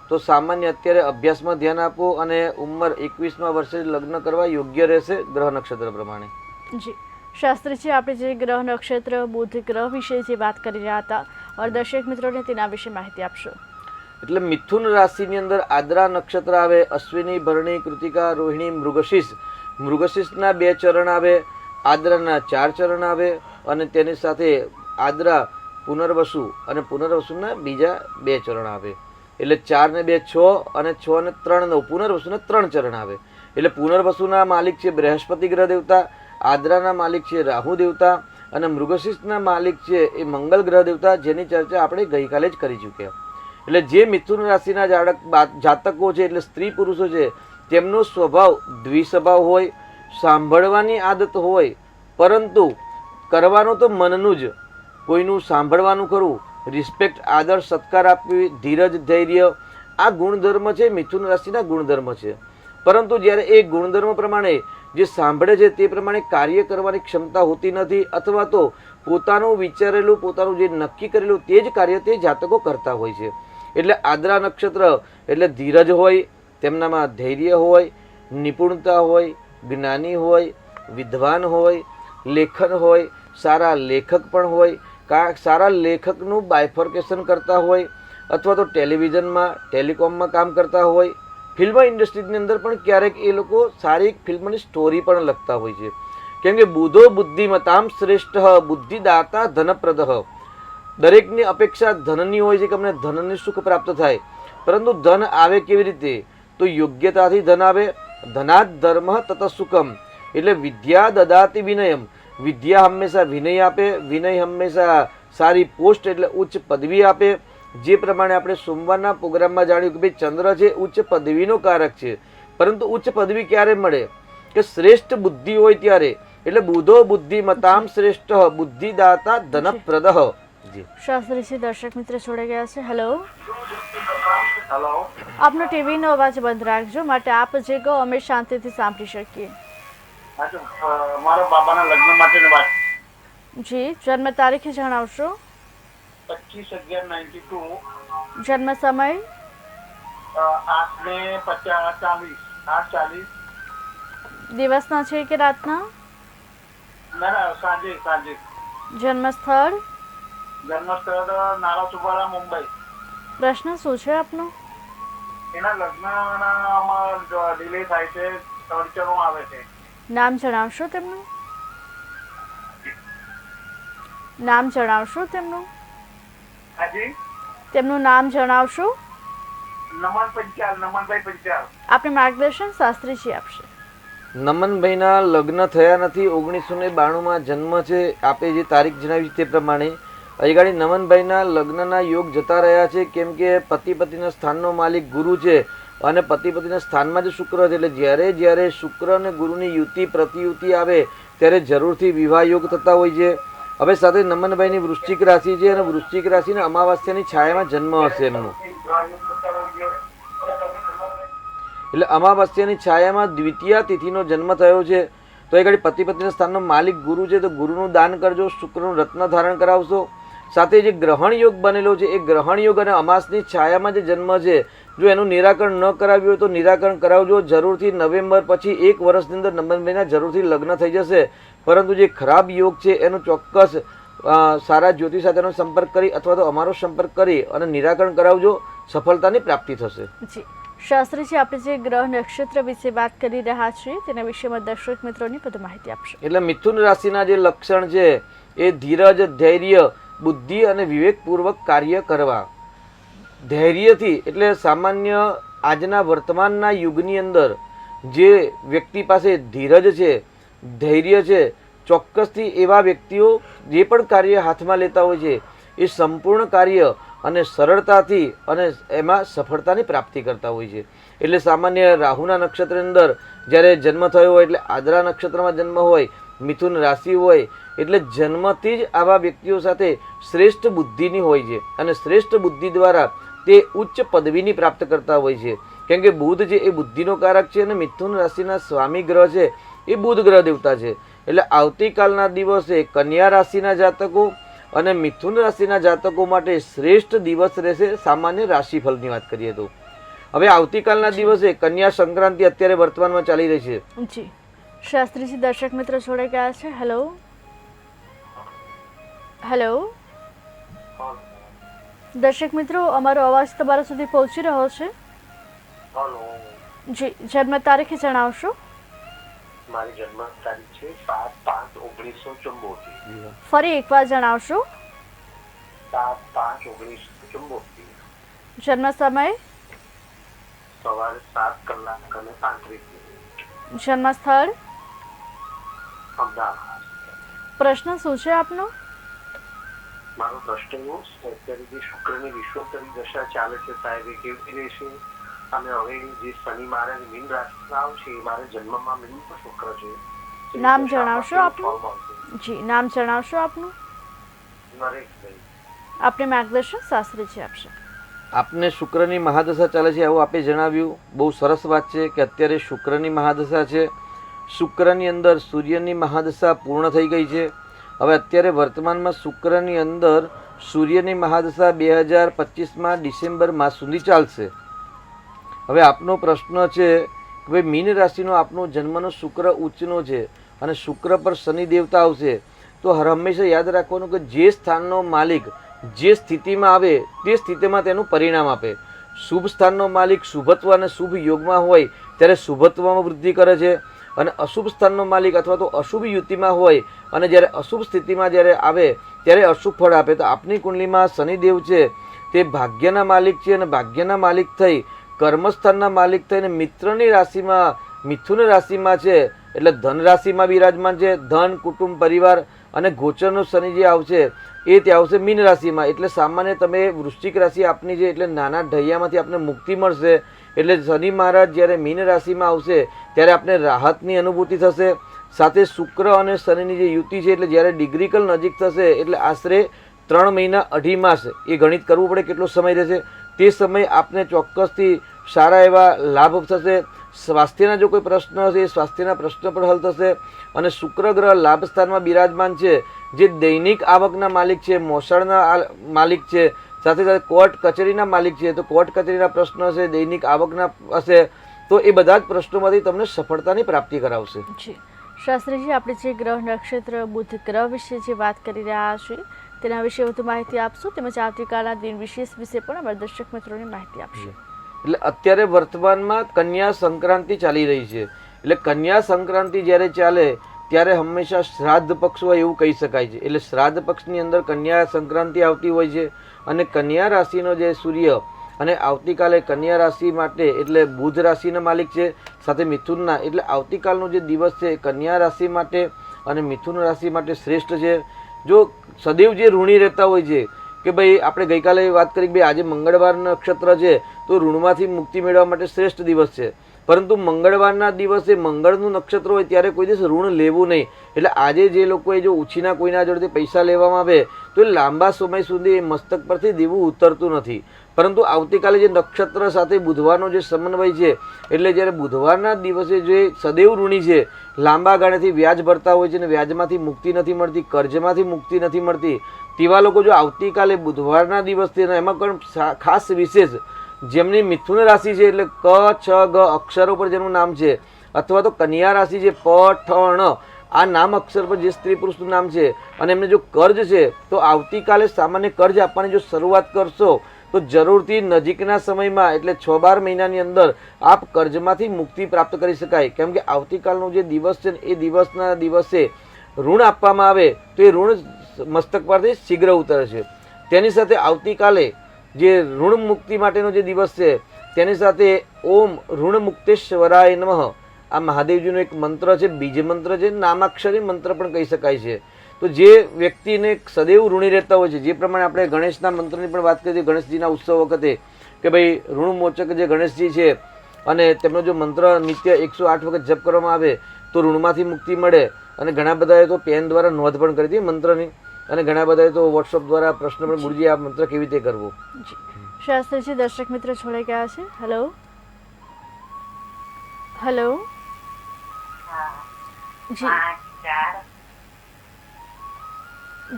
તો સામાન્ય અત્યારે અભ્યાસમાં ધ્યાન આપો અને ઉંમર 21મા વર્ષે લગ્ન કરવા યોગ્ય રહેશે ગ્રહ નક્ષત્ર પ્રમાણે. જી શાસ્ત્રીજી, આપણે જે ગ્રહ નક્ષત્ર બુધ ગ્રહ વિશે જે વાત કરી રહ્યા હતા, और દર્શક મિત્રોને તેના વિશે માહિતી આપશો. એટલે મિથુન રાશિની અંદર આદ્રા નક્ષત્ર આવે, અશ્વિની, ભરણી, કૃતિકા, રોહિણી, મૃગશીર્ષ. મૃગશીર્ષના 2 ચરણ આવે, આદ્રાના 4 ચરણ આવે અને તેની સાથે આદ્રા પુનર્વસુ અને પુનર્વસુના બીજા 2 ચરણ આવે. એટલે 4 ને 2 6 અને 6 ને 3 9 પુનર્વસુના 3 ચરણ આવે. એટલે પુનર્વસુના માલિક છે બૃહસ્પતિ ગ્રહ દેવતા, આદ્રાના માલિક છે રાહુ દેવતા અને મૃગશિષ્ટના માલિક છે એ મંગલ ગ્રહ દેવતા, જેની ચર્ચા આપણે ગઈકાલે જ કરી ચૂક્યા. એટલે જે મિથુન રાશિના જાતકો છે એટલે સ્ત્રી પુરુષો છે તેમનો સ્વભાવ દ્વિસ્વભાવ હોય, સાંભળવાની આદત હોય, પરંતુ કરવાનું તો મનનું જ, કોઈનું સાંભળવાનું ખરું, રિસ્પેક્ટ આદર સત્કાર આપવી, ધીરજ ધૈર્ય આ ગુણધર્મ છે મિથુન રાશિના ગુણધર્મ છે. પરંતુ જ્યારે એ ગુણધર્મ પ્રમાણે જે સાંભળે છે તે પ્રમાણે કાર્ય કરવાની ક્ષમતા હોતી નથી, અથવા તો પોતાનું વિચારેલું પોતાનું જે નક્કી કરેલું તે જ કાર્ય તે જાતકો કરતા હોય છે. એટલે આદ્રા નક્ષત્ર એટલે ધીરજ હોય, તેમનામાં ધૈર્ય હોય, નિપુણતા હોય, જ્ઞાની હોય, વિદ્વાન હોય, લેખન હોય, સારા લેખક પણ હોય, સારા લેખકનું બાયફર્કેશન કરતા હોય, અથવા તો ટેલિવિઝનમાં ટેલિકોમમાં કામ કરતા હોય, ફિલ્મ ઇન્ડસ્ટ્રીની અંદર પણ ક્યારેક એ લોકો સારી ફિલ્મની સ્ટોરી પણ લખતા હોય છે. કેમ કે બુધો બુદ્ધિમતામ શ્રેષ્ઠ બુદ્ધિદાતા ધનપ્રદઃ. દરેકની અપેક્ષા ધનની હોય છે કે અમને ધનની સુખ પ્રાપ્ત થાય, પરંતુ ધન આવે કેવી રીતે? તો યોગ્યતાથી ધન આવે. ધનાત ધર્મ તત સુખમ. એટલે વિદ્યા દદાતિ વિનયમ. વિદ્યા હંમેશા વિનય આપે, વિનય હંમેશા સારી પોસ્ટ એટલે ઉચ્ચ પદવી આપે. જે પ્રમાણે આપણે સોમવારના પ્રોગ્રામમાં જાણ્યું કે ભાઈ ચંદ્ર છે ઉચ્ચ પદવીનો કારક છે, પરંતુ ઉચ્ચ પદવી ક્યારે મળે? કે શ્રેષ્ઠ બુદ્ધિ હોય ત્યારે. એટલે બુધો બુદ્ધિમતામ શ્રેષ્ઠ બુદ્ધિદાતા ધનપ્રદઃ. જી શાસ્ત્રીજી દર્શક મિત્ર જોડાઈ ગયા છે. Hello, hello. આપનો ટીવીનો અવાજ બંધ રાખજો, માટે આપ જે કહો અમે શાંતિથી સાંભળી શકીએ. મારા બાબાના લગ્ન માટેની વાત. જી, જન્મ તારીખ જણાવશો? 25/11/92. જન્મ સમય? 8:40. દિવસના છે કે રાતના? ના, સાંજે. જન્મ સ્થળ? જન્મસ્થળ નારા સુબારા, મુંબઈ. પ્રશ્ન શું છે આપનો? એના લગ્નમાં ડિલે થાય છે, ટોર્ચરો આવે છે. નામ જણાવશો તેમનું? નામ જણાવશો તેમનું? હાજી. તેમનું નામ જણાવશો? નમનભાઈ પંચાલ. આપને માર્ગદર્શન શાસ્ત્રીજી આપશે. નમનભાઈના લગ્ન થયા નથી. 1992માં જન્મ છે. આપે જે તારીખ જણાવી તે પ્રમાણે અહીગાડી નમનભાઈના લગ્નના યોગ જતા રહ્યા છે. કેમ કે પતિ પતિના સ્થાનનો માલિક ગુરુ છે અને પતિ પતિના સ્થાનમાં જ શુક્ર છે. એટલે જ્યારે શુક્ર અને ગુરુની યુતિ પ્રતિયુતિ આવે ત્યારે જરૂરથી વિવાહ યોગ થતા હોય છે. હવે સાથે નમનભાઈની વૃશ્ચિક રાશિ છે અને વૃશ્ચિક રાશિને અમાવાસ્યાની છાયામાં જન્મ હશે એમનો. એટલે અમાવાસ્યાની છાયામાં દ્વિતીય તિથિનો જન્મ થયો છે. તો એ ઘડી પતિ પત્નીના સ્થાનનો માલિક ગુરુ છે, તો ગુરુનું દાન કરજો, શુક્રનું રત્ન ધારણ કરાવશો. સાથે જે ગ્રહણ યોગ બનેલો છે એ ગ્રહણ યોગ અને અમાસની છાયામાં જે જન્મ છે, જો એનું નિરાકરણ ન કરાવ્યું હોય તો નિરાકરણ કરાવજો જરૂરથી. નવેમ્બર પછી 1 વર્ષની અંદર નમનભાઈના જરૂરથી લગ્ન થઈ જશે. પરંતુ જે ખરાબ યોગ છે એનું ચોક્કસ સારા જ્યોતિષ સાથેનો સંપર્ક કરી અથવા તો અમારો સંપર્ક કરી અને નિરાકરણ કરાવજો, સફળતાની પ્રાપ્તિ થશે. જી શાસ્ત્રીજી, આપણે જે ગ્રહ નક્ષત્ર વિશે વાત કરી રહ્યા છીએ તેના વિષયમાં દર્શક મિત્રોની વધુ માહિતી આપશો. એટલે મિથુન રાશિના જે લક્ષણ છે એ ધીરજ, ધૈર્ય, બુદ્ધિ અને વિવેકપૂર્વક કાર્ય કરવા. ધૈર્યથી એટલે સામાન્ય આજના વર્તમાનના યુગની અંદર જે વ્યક્તિ પાસે ધીરજ છે, ધૈર્ય છે, ચોક્કસથી એવા વ્યક્તિઓ જે પણ કાર્ય હાથમાં લેતા હોય છે એ સંપૂર્ણ કાર્ય અને સરળતાથી અને એમાં સફળતાની પ્રાપ્તિ કરતા હોય છે. એટલે સામાન્ય રાહુના નક્ષત્રની અંદર જ્યારે જન્મ થયો હોય એટલે આદ્રા નક્ષત્રમાં જન્મ હોય, મિથુન રાશિ હોય, એટલે જન્મથી જ આવા વ્યક્તિઓ સાથે શ્રેષ્ઠ બુદ્ધિની હોય છે અને શ્રેષ્ઠ બુદ્ધિ દ્વારા તે ઉચ્ચ પદવીની પ્રાપ્ત કરતા હોય છે. કેમ કે બુધ છે એ બુદ્ધિનો કારક છે અને મિથુન રાશિના સ્વામી ગ્રહ છે એ બુધ ગ્રહ દેવતા છે. એટલે આવતીકાલના દિવસે કન્યા રાશિના જાતકો અને મિથુન રાશિના જાતકો માટે શ્રેષ્ઠ દિવસ રહેશે. સામાન્ય રાશિફળની વાત કરીએ તો હવે આવતીકાલના દિવસે કન્યા સંક્રાંતિ અત્યારે વર્તમાનમાં ચાલી રહી છે. જી શાસ્ત્રીજી, દર્શક મિત્રો જોડાઈ ગયા છે. હેલો, દર્શક મિત્રો, અમારો અવાજ તમારા સુધી પહોંચી રહ્યો છે? જી, જન્મ તારીખ જણાવશો? મારી જન્મ તારીખ છે 7/5/1974. ફરી એકવાર જણાવશો? 7/5/1974 જન્મ સમય, સવારે 7:35 જન્મ સ્થળ, અમદાવાદ. પ્રશ્ન શું છે આપનો? મારો પ્રશ્ન એવો છે, અત્યારે જે શુક્રની વિશ્વોત્તરી દશા ચાલે છે સાહેબ, એ કેવી રહેશે? અને હવે જે શનિ મહારાજ મીન રાશિમાં આવશે, એ મારા જન્મમાં મીન પર શુક્ર છે. નામ જણાવશો આપનું? જી, નામ જણાવશો આપનું? નરેશભાઈ. આપને માર્ગદર્શન શાસ્ત્રીજી આપશે. આપને શુક્રની મહાદશા ચાલે છે આવું આપે જણાવ્યું. બહુ સરસ વાત છે કે અત્યારે શુક્રની મહાદશા છે. શુક્રની અંદર સૂર્યની મહાદશા પૂર્ણ થઈ ગઈ છે. હવે અત્યારે વર્તમાનમાં શુક્રની અંદર સૂર્યની મહાદશા 2025માં ડિસેમ્બર માસ સુધી ચાલશે. હવે આપનો પ્રશ્ન છે કે ભાઈ મીન રાશિનો આપનો જન્મનો શુક્ર ઉચ્ચનો છે અને શુક્ર પર શનિ દેવતા આવશે, તો હંમેશા યાદ રાખવાનું કે જે સ્થાનનો માલિક જે સ્થિતિમાં આવે તે સ્થિતિમાં તેનું પરિણામ આપે. શુભ સ્થાનનો માલિક શુભત્વ અને શુભ યોગમાં હોય ત્યારે શુભત્વમાં વૃદ્ધિ કરે છે, અને અશુભ સ્થાનનો માલિક અથવા તો અશુભ યુતિમાં હોય અને જ્યારે અશુભ સ્થિતિમાં જ્યારે આવે ત્યારે અશુભ ફળ આપે. તો આપની કુંડલીમાં શનિદેવ છે તે ભાગ્યના માલિક છે, અને ભાગ્યના માલિક થઈ કર્મસ્થાનના માલિક થઈને મિત્રની રાશિમાં મિથુન રાશિમાં છે, એટલે ધન રાશિમાં બિરાજમાન છે. ધન, કુટુંબ, પરિવાર અને ગોચરનો શનિ જે આવશે એ ત્યાં આવશે મીન રાશિમાં. એટલે સામાન્ય તમે વૃશ્ચિક રાશિ આપની છે એટલે નાના ઢૈયામાંથી આપને મુક્તિ મળશે. એટલે શનિ મહારાજ જ્યારે મીન રાશિમાં આવશે ત્યારે આપને રાહતની અનુભૂતિ થશે. સાથે શુક્ર અને શનિની જે યુતિ છે એટલે જ્યારે ડિગ્રીકલ નજીક થશે એટલે આશરે 3 મહિના 2.5 માસ એ ગણિત કરવું પડે કેટલો સમય રહેશે. તે સમયે આપને ચોક્કસથી સારા એવા લાભ થશે. સ્વાસ્થ્યના જો કોઈ પ્રશ્ન હશે એ સ્વાસ્થ્યના પ્રશ્ન પણ હલ થશે. અને શુક્ર ગ્રહ લાભ સ્થાનમાં બિરાજમાન છે, જે દૈનિક આવકના માલિક છે, મોસાળના માલિક છે, સાથે સાથે કોર્ટ કચેરીના માલિક છે. તો કોર્ટ કચેરીના પ્રશ્ન હશે, દૈનિક આવકના હશે, તો એ બધા જ પ્રશ્નોમાંથી તમને સફળતાની પ્રાપ્તિ કરાવશે. જી શાસ્ત્રીજી, આપણે જે ગ્રહ નક્ષત્ર બુધ ગ્રહ વિશે જે વાત કરી રહ્યા છીએ તેના વિશે વધુ માહિતી આપશો, તેમજ આવતીકાલના દિન વિશેષ વિશે પણ અમારા દર્શક મિત્રોને માહિતી આપશો. એટલે અત્યારે વર્તમાનમાં કન્યા સંક્રાંતિ ચાલી રહી છે. એટલે કન્યા સંક્રાંતિ જ્યારે ચાલે ત્યારે હંમેશા શ્રાદ્ધ પક્ષ હોય એવું કહી શકાય છે. એટલે શ્રાદ્ધ પક્ષની અંદર કન્યા સંક્રાંતિ આવતી હોય છે. અને કન્યા રાશિનો જે સૂર્ય અને આવતીકાલે કન્યા રાશિ માટે એટલે બુધ રાશિના માલિક છે, સાથે મિથુનના. એટલે આવતીકાલનો જે દિવસ છે કન્યા રાશિ માટે અને મિથુન રાશિ માટે શ્રેષ્ઠ છે. જો સદૈવ જે ઋણી રહેતા હોય છે કે ભાઈ આપણે ગઈકાલે વાત કરી કે ભાઈ આજે મંગળવાર નક્ષત્ર છે તો ઋણમાંથી મુક્તિ મેળવવા માટે શ્રેષ્ઠ દિવસ છે. પરંતુ મંગળવારના દિવસે મંગળનું નક્ષત્ર હોય ત્યારે કોઈ દિવસ ઋણ લેવું નહીં. એટલે આજે જે લોકોએ જો ઉછીના કોઈના જોડેથી પૈસા લેવામાં આવે તો એ લાંબા સમય સુધી મસ્તક પરથી દેવું ઉતરતું નથી. પરંતુ આવતીકાલે જે નક્ષત્ર સાથે બુધવારનો જે સમન્વય છે એટલે જ્યારે બુધવારના દિવસે જે સદૈવ ઋણી છે, લાંબા ગાળેથી વ્યાજ ભરતા હોય છે અને વ્યાજમાંથી મુક્તિ નથી મળતી, કર્જમાંથી મુક્તિ નથી મળતી, તેવા લોકો જો આવતીકાલે બુધવારના દિવસથી એમાં પણ ખાસ વિશેષ જેમની મિથુન રાશિ છે એટલે ક, છ, ગ અક્ષરો પર જેનું નામ છે, અથવા તો કન્યા રાશિ છે પ, ઠ, ણ આ નામ અક્ષર પર જે સ્ત્રી પુરુષનું નામ છે અને એમને જો કર્જ છે તો આવતીકાલે સામાન્ય કર્જ આપવાની જો શરૂઆત કરશો તો જરૂરથી નજીકના સમયમાં એટલે 6-12 મહિનાની અંદર આપ કર્જમાંથી મુક્તિ પ્રાપ્ત કરી શકાય. કેમ કે આવતીકાલનો જે દિવસ છે એ દિવસના દિવસે ઋણ આપવામાં આવે તો એ ઋણ મસ્તક પરથી શીઘ્ર ઉતરે છે. તેની સાથે આવતીકાલે જે ઋણ મુક્તિ માટેનો જે દિવસ છે તેની સાથે ઓમ ઋણ મુક્તેશ્વરાય નમઃ આ મહાદેવજીનો એક મંત્ર છે, બીજ મંત્ર છે, નામાક્ષરી મંત્ર પણ કહી શકાય છે. તો જે વ્યક્તિને સદૈવ ઋણી રહેતા હોય છે, જે પ્રમાણે આપણે ગણેશના મંત્રની પણ વાત કરી ગણેશજીના ઉત્સવ વખતે કે ભાઈ ઋણ મોચક જે ગણેશજી છે અને તેમનો જો મંત્ર નિત્ય 108 વખત જપ કરવામાં આવે તો ઋણમાંથી મુક્તિ મળે. અને ઘણા બધાએ તો પેન દ્વારા નોંધ પણ કરી હતી મંત્રની, અને ઘણા બધાએ તો વોટ્સઅપ દ્વારા પ્રશ્ન પણ ગુરુજી આ મંત્ર કેવી રીતે કરવો. શાસ્ત્રીજી, દર્શક મિત્ર જોડાઈ ગયા છે. હેલો હેલો જી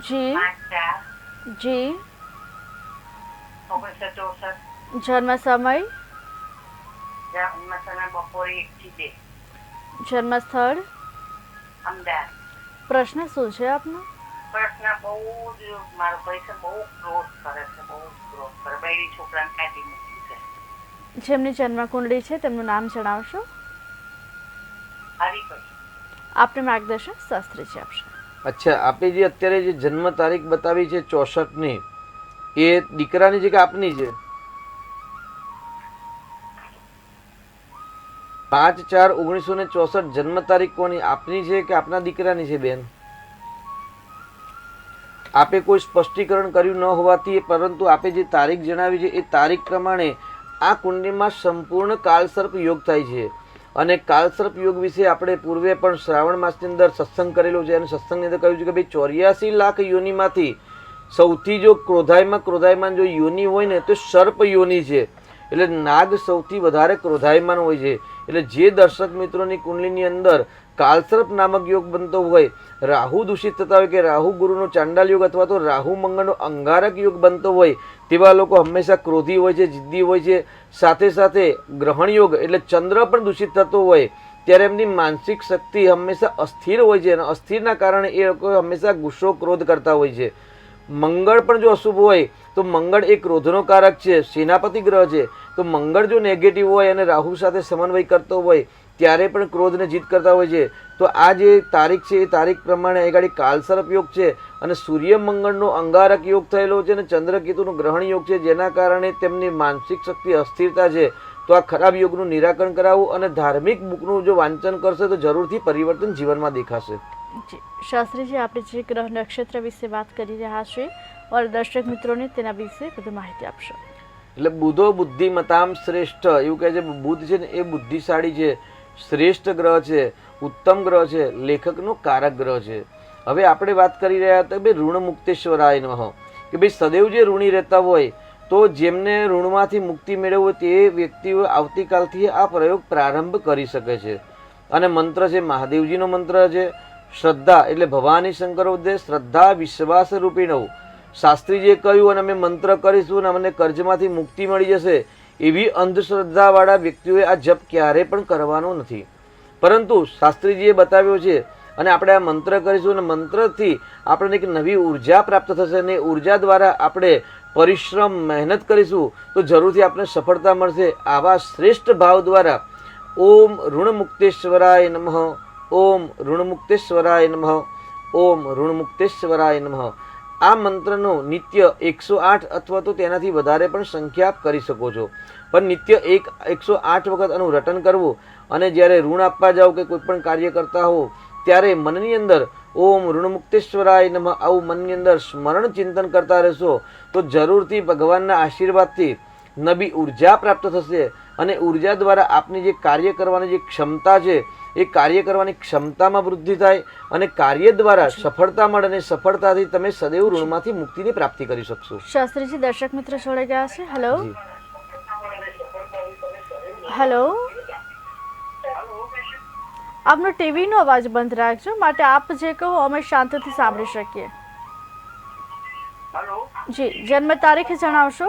જી જી જન્મ સમય, બપોરે 1 થી 2 જન્મ સ્થળ, અમદાવાદ. પ્રશ્ન શું છે આપનો? પ્રશ્ન બહુ જ મારો પૈસા બહુ ક્રોધ કરે છે, બહુ ક્રોધ કરે. બૈરી છોકરાને કાઢી મૂકી છે. જેમની જન્મ કુંડળી છે તેમનું નામ જણાવશો? હરિભાઈ. આપને માર્ગદર્શન શાસ્ત્રીજી આપશે. અચ્છા, આપણે જે અત્યારે જે જન્મ તારીખ બતાવી છે 64ની એ દીકરાની છે કે આપની છે? 5/4/1964 જન્મ તારીખ કોની? આપની છે કે આપના દીકરાની છે બેન? આપે કોઈ સ્પષ્ટીકરણ કર્યું ન હોવાથી, પરંતુ આપે જે તારીખ જણાવી છે એ તારીખ પ્રમાણે આ કુંડલીમાં સંપૂર્ણ કાળસર્પ યોગ થાય છે. અને કાળસર્પ યોગ વિશે આપણે પૂર્વે પણ શ્રાવણ માસની અંદર સત્સંગ કરેલો છે અને સત્સંગની અંદર કહ્યું છે કે ભાઈ 84 લાખ યોનિમાંથી સૌથી જો ક્રોધાયમાન જો યોનિ હોય ને તો સર્પ યોનિ છે. એટલે નાગ સૌથી વધારે ક્રોધાયમાન હોય છે. એટલે જે દર્શક મિત્રોની કુંડલીની અંદર કાળસર્પ નામક યોગ બનતો હોય, રાહુ દૂષિત થતા હોય કે રાહુ ગુરુનો ચાંડાલ યોગ અથવા તો રાહુ મંગળનો અંગારક યોગ બનતો હોય, તેવા લોકો હંમેશા ક્રોધી હોય છે, જિદ્દી હોય છે. સાથે સાથે ગ્રહણ યોગ એટલે ચંદ્ર પણ દૂષિત થતો હોય ત્યારે એમની માનસિક શક્તિ હંમેશા અસ્થિર હોય છે અને અસ્થિરના કારણે એ લોકો હંમેશા ગુસ્સો ક્રોધ કરતા હોય છે. મંગળ પણ જો અશુભ હોય તો મંગળ એ ક્રોધનો કારક છે, સેનાપતિ ગ્રહ છે. તો મંગળ જો નેગેટિવ હોય અને રાહુ સાથે સમન્વય કરતો હોય ત્યારે પણ ક્રોધને જીત કરતા હોય છે. તો આ જે તારીખ છે એ તારીખ પ્રમાણે આગળ કાળસર્પ યોગ છે અને સૂર્ય મંગળનો અંગારક યોગ થયેલો છે અને ચંદ્રકેતુનો ગ્રહણ યોગ છે, જેના કારણે તેમની માનસિક શક્તિ અસ્થિરતા છે. તો આ ખરાબ યોગનું નિરાકરણ કરાવવું અને ધાર્મિક બુકનું જો વાંચન કરશે તો જરૂરથી પરિવર્તન જીવનમાં દેખાશે. જી શાસ્ત્રીજી, આપણે જે ગ્રહ નક્ષત્ર વિશે વાત કરી રહ્યા છીએ और દર્શક મિત્રોને તેના વિશે વધુ માહિતી આપશો. એટલે બુધો બુદ્ધિમતામ શ્રેષ્ઠ એવું કહે છે. બુધ છે ને એ બુદ્ધિશાળી છે, શ્રેષ્ઠ ગ્રહ છે, ઉત્તમ ગ્રહ છે, લેખકનો કારક ગ્રહ છે. હવે આપણે વાત કરી રહ્યા હતા કે ઋણ મુક્તેશ્વરાય નમઃ, કે ભાઈ સદૈવ જે ઋણી રહેતા હોય તો જેમને ઋણમાંથી મુક્તિ મેળવવું તે વ્યક્તિઓ આવતીકાલથી આ પ્રયોગ પ્રારંભ કરી શકે છે. અને મંત્ર છે મહાદેવજીનો મંત્ર છે. શ્રદ્ધા એટલે ભવાની શંકર ઉદ્દેશ શ્રદ્ધા વિશ્વાસ રૂપીણવ. શાસ્ત્રીજીએ કહ્યું અને અમે મંત્ર કરીશું અને અમને કર્જમાંથી મુક્તિ મળી જશે, એવી અંધશ્રદ્ધાવાળા વ્યક્તિઓએ આ જપ ક્યારે પણ કરવાનો નથી. પરંતુ શાસ્ત્રીજીએ બતાવ્યો છે અને આપણે આ મંત્ર કરીશું અને મંત્રથી આપણને એક નવી ઉર્જા પ્રાપ્ત થશે અને ઉર્જા દ્વારા આપણે પરિશ્રમ મહેનત કરીશું તો જરૂરથી આપણે સફળતા મળશે. આવા શ્રેષ્ઠ ભાવ દ્વારા ઓમ ઋણમુક્તેશ્વરાય નમઃ, ઓમ ઋણમુક્તેશ્વરાય નમઃ, ઓમ ઋણમુક્તેશ્વરાય નમઃ. આ મંત્રનો નિત્ય 108 અથવા તો તેનાથી વધારે પણ સંખ્યા આપ કરી શકો છો. પણ નિત્ય 108 વખત આનું રટન કરવું અને જ્યારે ઋણ આપવા જાઓ કે કોઈ પણ કાર્ય કરતા હો ત્યારે મનની અંદર ઓમ ઋણમુક્તેશ્વરાય નમઃ આવું મનની અંદર સ્મરણ ચિંતન કરતા રહેશો તો જરૂરથી ભગવાનના આશીર્વાદથી નવી ઉર્જા પ્રાપ્ત થશે અને ઉર્જા દ્વારા આપની જે કાર્ય કરવાની જે ક્ષમતા છે એ કાર્ય કરવાની ક્ષમતામાં વૃદ્ધિ થાય અને કાર્ય દ્વારા સફળતા મળે અને સફળતાથી તમે સદૈવ ઋણમાંથી મુક્તિની પ્રાપ્તિ કરી શકશો. શાસ્ત્રીજી, દર્શક મિત્ર જોડાઈ ગયા છે. હેલો હેલો, આપનો ટીવીનો અવાજ બંધ રાખજો, માટે આપ જે કહો અમે શાંતિથી સાંભળી શકીએ. હેલો, જી, જન્મ તારીખ જણાવશો?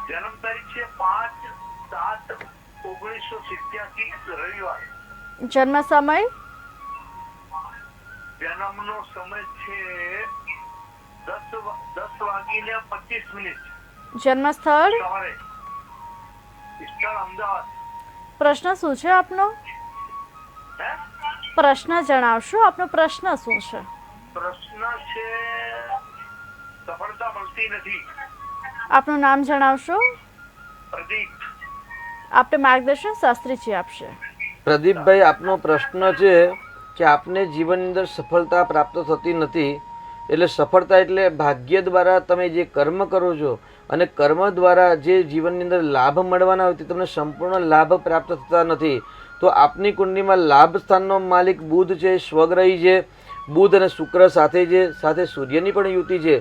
જન્મ તારીખ છે 5/7/1987 રવિવાર. જન્મ સમય? જન્મનો સમય છે 10:25. જન્મ સ્થળ? સવારે. સ્થળ અમદાવાદ. પ્રશ્ન શું છે આપનો? હે? પ્રશ્ન જણાવશો, આપનો પ્રશ્ન શું છે? પ્રશ્ન છે સફળતા મળતી નથી. આપનું નામ જણાવશો? પ્રદીપ. આપને માર્ગદર્શન શાસ્ત્રીજી આપશે. પ્રદીપભાઈ, આપનો પ્રશ્ન છે કે આપને જીવનની અંદર સફળતા પ્રાપ્ત થતી નથી. એટલે સફળતા એટલે ભાગ્ય દ્વારા તમે જે કર્મ કરો છો અને કર્મ દ્વારા જે જીવનની અંદર લાભ મળવાના હોય તે તમને સંપૂર્ણ લાભ પ્રાપ્ત થતા નથી. તો આપની કુંડલીમાં લાભ સ્થાનનો માલિક બુધ છે, સ્વગ્રહી છે. બુધ અને શુક્ર સાથે છે, સાથે સૂર્યની પણ યુતિ છે.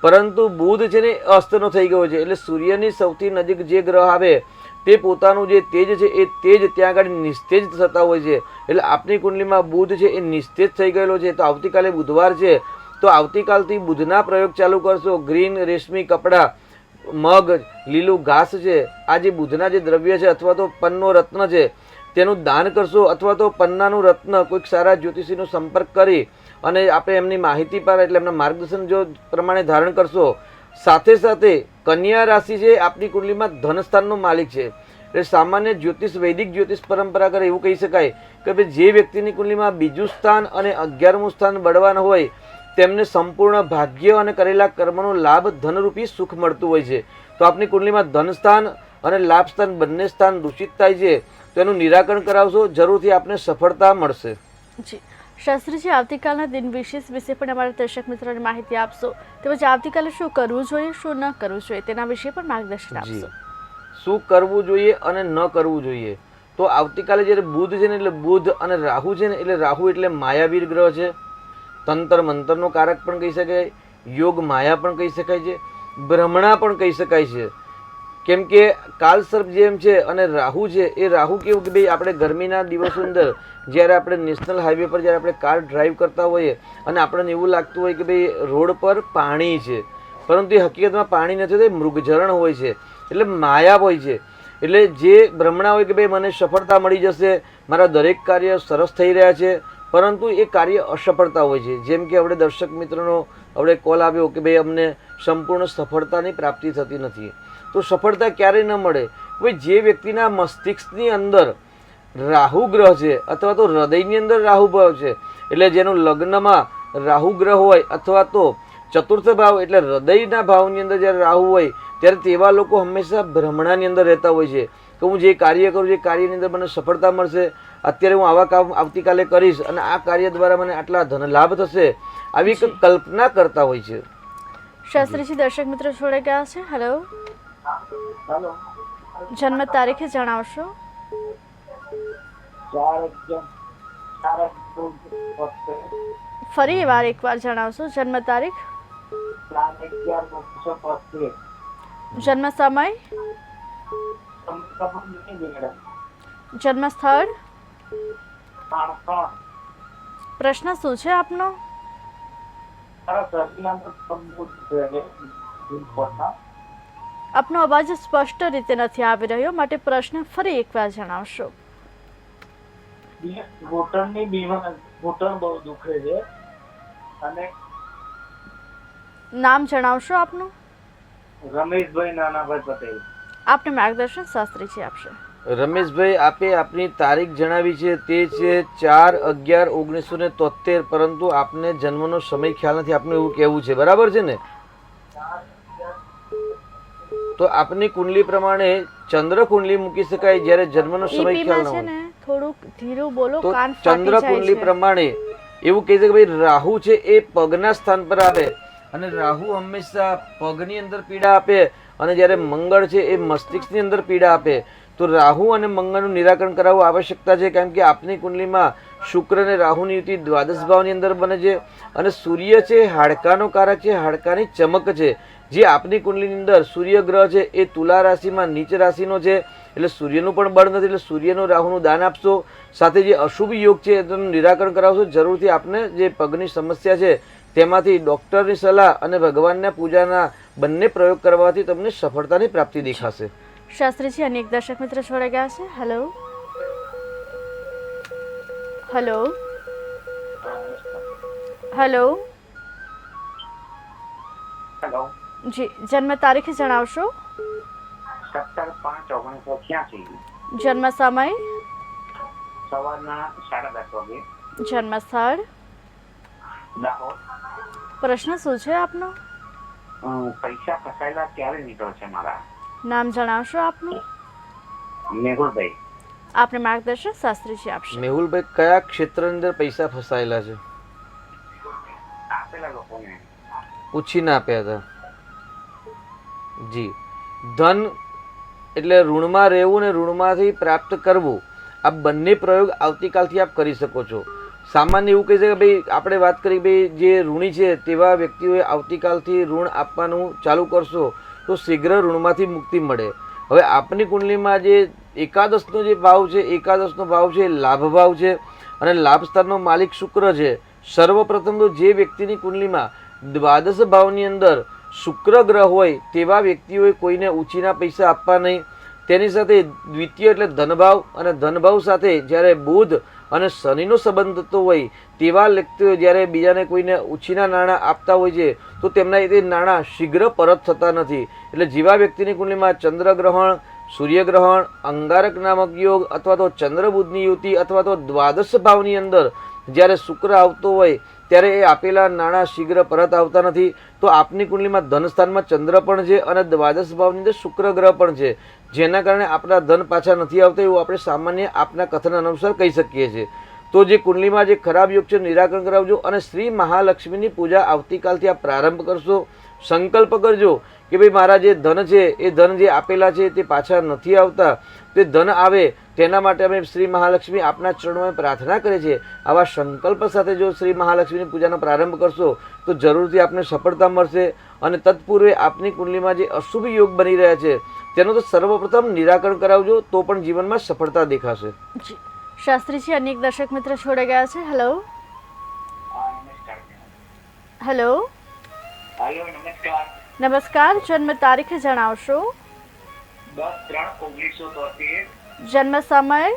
પરંતુ બુધ છે ને અસ્તનો થઈ ગયો છે. એટલે સૂર્યની સૌથી નજીક જે ગ્રહ આવે તે પોતાનું જે તેજ છે એ તેજ ત્યાં આગળ નિસ્તેજ થતા હોય છે. એટલે આપની કુંડલીમાં બુધ છે એ નિસ્તેજ થઈ ગયેલો છે. તો આવતીકાલે બુધવાર છે તો આવતીકાલથી બુધના પ્રયોગ ચાલુ કરશો. ગ્રીન રેશમી કપડાં, મગ, લીલું ઘાસ છે, આ જે બુધના જે દ્રવ્ય છે અથવા તો પન્નો રત્ન છે તેનું દાન કરશો અથવા તો પન્નાનું રત્ન કોઈક સારા જ્યોતિષીનો સંપર્ક કરી અને આપણે એમની માહિતી પર એટલે એમના માર્ગદર્શન જો પ્રમાણે ધારણ કરશો. સાથે સાથે કન્યા રાશિ છે આપની કુંડલીમાં ધનસ્થાનનો માલિક છે. એટલે સામાન્ય જ્યોતિષ વૈદિક જ્યોતિષ પરંપરા કરે એવું કહી શકાય કે ભાઈ જે વ્યક્તિની કુંડલીમાં બીજું સ્થાન અને 11મું સ્થાન બળવાન હોય તેમને સંપૂર્ણ ભાગ્ય અને કરેલા કર્મનો લાભ ધનરૂપી સુખ મળતું હોય છે. તો આપની કુંડલીમાં ધન સ્થાન અને લાભ સ્થાન બંને સ્થાન દૂષિત થાય છે, તો એનું નિરાકરણ કરાવશો, જરૂરથી આપને સફળતા મળશે. જી શાસ્ત્રીજી, આવતીકાલના દિન વિશેષ વિશે પણ અમારા દર્શક મિત્રોને માહિતી આપશો, તેમજ આવતીકાલે શું કરવું જોઈએ, શું ન કરવું જોઈએ, તેના વિશે પણ માર્ગદર્શન જી, આપશો. શું કરવું જોઈએ અને ન કરવું જોઈએ. તો આવતીકાલે જ્યારે બુધ છે ને, એટલે બુધ અને રાહુ છે ને, એટલે રાહુ એટલે માયાવીર ગ્રહ છે, તંત્ર મંત્રનો કારક પણ કહી શકાય, યોગ માયા પણ કહી શકાય છે, ભ્રમણા પણ કહી શકાય છે. કેમ કે કાલસર્પ જેમ છે અને રાહુ છે, એ રાહુ કેવું કે ભાઈ આપણે ગરમીના દિવસો અંદર જ્યારે આપણે નેશનલ હાઈવે પર જ્યારે આપણે કાર ડ્રાઈવ કરતા હોઈએ અને આપણને એવું લાગતું હોય કે ભાઈ રોડ પર પાણી છે, પરંતુ એ હકીકતમાં પાણી નથી, તો મૃગઝરણ હોય છે, એટલે માયા હોય છે. એટલે જે ભ્રમણા હોય કે ભાઈ મને સફળતા મળી જશે, મારા દરેક કાર્ય સરસ થઈ રહ્યા છે, પરંતુ એ કાર્ય અસફળતા હોય છે. જેમ કે આપણે દર્શક મિત્રનો આપણે કોલ આવ્યો કે ભાઈ અમને સંપૂર્ણ સફળતાની પ્રાપ્તિ થતી નથી. તો સફળતા ક્યારેય ન મળે. ભાઈ જે વ્યક્તિના મસ્તિષ્કની અંદર રાહુ ગ્રહ છે અથવા તો હૃદયની અંદર રાહુ ભાવ છે, એટલે જેનું લગ્નમાં રાહુ ગ્રહ હોય અથવા તો ચતુર્થ ભાવ એટલે હૃદયના ભાવની અંદર જ્યારે રાહુ હોય, ત્યારે તેવા લોકો હંમેશા ભ્રમણાની અંદર રહેતા હોય છે કે હું જે કાર્ય કરું, જે કાર્યની અંદર મને સફળતા મળશે, અત્યારે હું આવા કામ આવતીકાલે કરીશ અને આ કાર્ય દ્વારા મને આટલા ધન લાભ થશે, આવી એક કલ્પના કરતા હોય છે. શાસ્ત્રીજી, દર્શક મિત્રો જોડે ગયા છે. હેલો, હેલો, જન્મ તારીખે જણાવશો. 4/11/2025. ફરી એકવાર જણાવશો જન્મ તારીખ, 4/11/2025. જન્મ સમય, જન્મ સ્થળ, પ્રશ્ન શું છે આપનો? આપનો અવાજ સ્પષ્ટ રીતે નથી આવી રહ્યો, માટે પ્રશ્ન ફરી એકવાર જણાવશો. ઘૂંટણની બીમારી, ઘૂંટણ બહુ દુખે છે અને નામ જણાવશો આપનું? રમેશભાઈ નાનાભાઈ પટેલ. આપને માર્ગદર્શન શાસ્ત્રીજી આપશે. રમેશભાઈ, આપે આપની તારીખ જણાવી છે તે છે 4/11/1973, પરંતુ આપને જન્મનો સમય ખ્યાલ નથી, આપનું એવું કહેવું છે, બરાબર છે ને? તો આપની કુંડલી પ્રમાણે ચંદ્ર કુંડલી મૂકી શકાય જ્યારે જન્મનો સમય ખ્યાલ ન છે હોય. ને થોડુંક ધીરું બોલો, તો કાન ચંદ્ર ફાટી કુંડલી જાય છે. પ્રમાણે એવું કહે છે કે ભાઈ રાહુ છે એ પગના સ્થાન પર આવે અને રાહુ હંમેશા પગની અંદર પીડા આપે, અને જ્યારે મંગળ છે એ મસ્તિષ્કની અંદર પીડા આપે. તો રાહુ અને મંગળનું નિરાકરણ કરાવવું આવશ્યકતા છે, કારણ કે આપની કુંડલીમાં શુક્ર અને રાહુની યુતિ દ્વાદશ ભાવની અંદર બને છે, અને સૂર્ય છે હાડકાનો કારક છે, હાડકાની ચમક છે. જે આપની કુંડલીની અંદર સૂર્ય ગ્રહ છે એ તુલા રાશિમાં નીચ રાશિનો છે, એટલે સૂર્યનું પણ બળ નથી, એટલે સૂર્યનું રાહુનું દાન આપશો, સાથે જે અશુભ યોગ છે તેનું નિરાકરણ કરાવશો, જરૂરથી આપને જે પગની સમસ્યા છે તેમાંથી ડૉક્ટરની સલાહ અને ભગવાનના પૂજાના બંને પ્રયોગ કરવાથી તમને સફળતાની પ્રાપ્તિ દેખાશે. શાસ્ત્રીજી, અનેક દર્શક મિત્ર જોડે ગયા છે. Hello, hello, hello. હેલો, જી, જન્મ તારીખ જણાવશો. 17/5/1986. જન્મ સમય, સવારના 10:30 વાગે. જન્મ સ્થળ, દાહોદ. પ્રશ્ન શું છે આપનો? પૈસા ફસાયેલા ક્યારે નીકળશે મારા? નામ જણાવશો આપનું? મેહુલભાઈ. આપને માર્ગદર્શન શાસ્ત્રીજી આપશે. મેહુલભાઈ, કયા ક્ષેત્રની અંદર પૈસા ફસાયેલા છે? આપેલા લોકોને પૂછીને આપ્યા હતા. જી, ધન એટલે ઋણમાં રહેવું ને ઋણમાંથી પ્રાપ્ત કરવું, આ બંને પ્રયોગ આવતીકાલથી આપ કરી શકો છો. સામાન્ય એવું કહે છે કે ભાઈ આપણે વાત કરી ભાઈ જે ઋણી છે તેવા વ્યક્તિઓએ આવતીકાલથી ઋણ આપવાનું ચાલુ કરશો તો શીઘ્ર ઋણમાંથી મુક્તિ મળે. હવે આપની કુંડલીમાં જે એકાદશનો જે ભાવ છે, એકાદશનો ભાવ છે લાભ ભાવ છે, અને લાભ સ્થાનનો માલિક શુક્ર છે. સર્વપ્રથમ તો જે વ્યક્તિની કુંડલીમાં દ્વાદશ ભાવની અંદર શુક્ર ગ્રહ હોય તેવા વ્યક્તિઓએ કોઈને ઉછીના પૈસા આપવા નહીં. તેની સાથે દ્વિતીય એટલે ધનભાવ, અને ધનભાવ સાથે જ્યારે બુધ અને શનિનો સંબંધ થતો હોય તેવા વ્યક્તિઓ જ્યારે બીજાને કોઈને ઉછીના નાણાં આપતા હોય છે તો તેમના એ નાણાં શીઘ્ર પરત થતા નથી. એટલે જેવા વ્યક્તિની કુંડલીમાં ચંદ્રગ્રહણ, સૂર્યગ્રહણ, અંગારક નામક યોગ અથવા તો ચંદ્ર બુધની યુતિ અથવા તો દ્વાદશ ભાવની અંદર જ્યારે શુક્ર આવતો હોય ત્યારે એ આપેલા નાણાં શીઘ્ર પરત આવતા નથી. તો આપની કુંડલીમાં ધનસ્થાનમાં ચંદ્ર પણ છે અને દ્વાદશ ભાવની અંદર શુક્ર ગ્રહ પણ છે, જેના કારણે આપણા ધન પાછા નથી આવતા એવું આપણે સામાન્ય આપના કથન અનુસાર કહી શકીએ છીએ. તો જે કુંડલીમાં જે ખરાબ યોગ છે નિરાકરણ કરાવજો અને શ્રી મહાલક્ષ્મીની પૂજા આવતીકાલથી આપ પ્રારંભ કરશો. સંકલ્પ કરજો કે ભાઈ મારા જે ધન છે એ ધન જે આપેલા છે તે પાછા નથી આવતા, તે ધન આવે તેના માટે અમે શ્રી મહાલક્ષ્મી આપના ચરણોમાં પ્રાર્થના કરીએ છીએ. આવા સંકલ્પ સાથે જો શ્રી મહાલક્ષ્મીની પૂજાનો પ્રારંભ કરશો તો જરૂરથી આપને સફળતા મળશે. અને તત્પૂર્વે આપની કુંડલીમાં જે અશુભ યોગ બની રહ્યા છે તેનું તો સર્વપ્રથમ નિરાકરણ કરાવજો, તો પણ જીવનમાં સફળતા દેખાશે. જી શાસ્ત્રીજી, અનેક દર્શક મિત્ર છોડી ગયા છે. હેલો હેલો હેલો, નમસ્કાર. નમસ્કાર. જન્મ તારીખ જણાવશો? 10/3/1973. જન્મ સમય?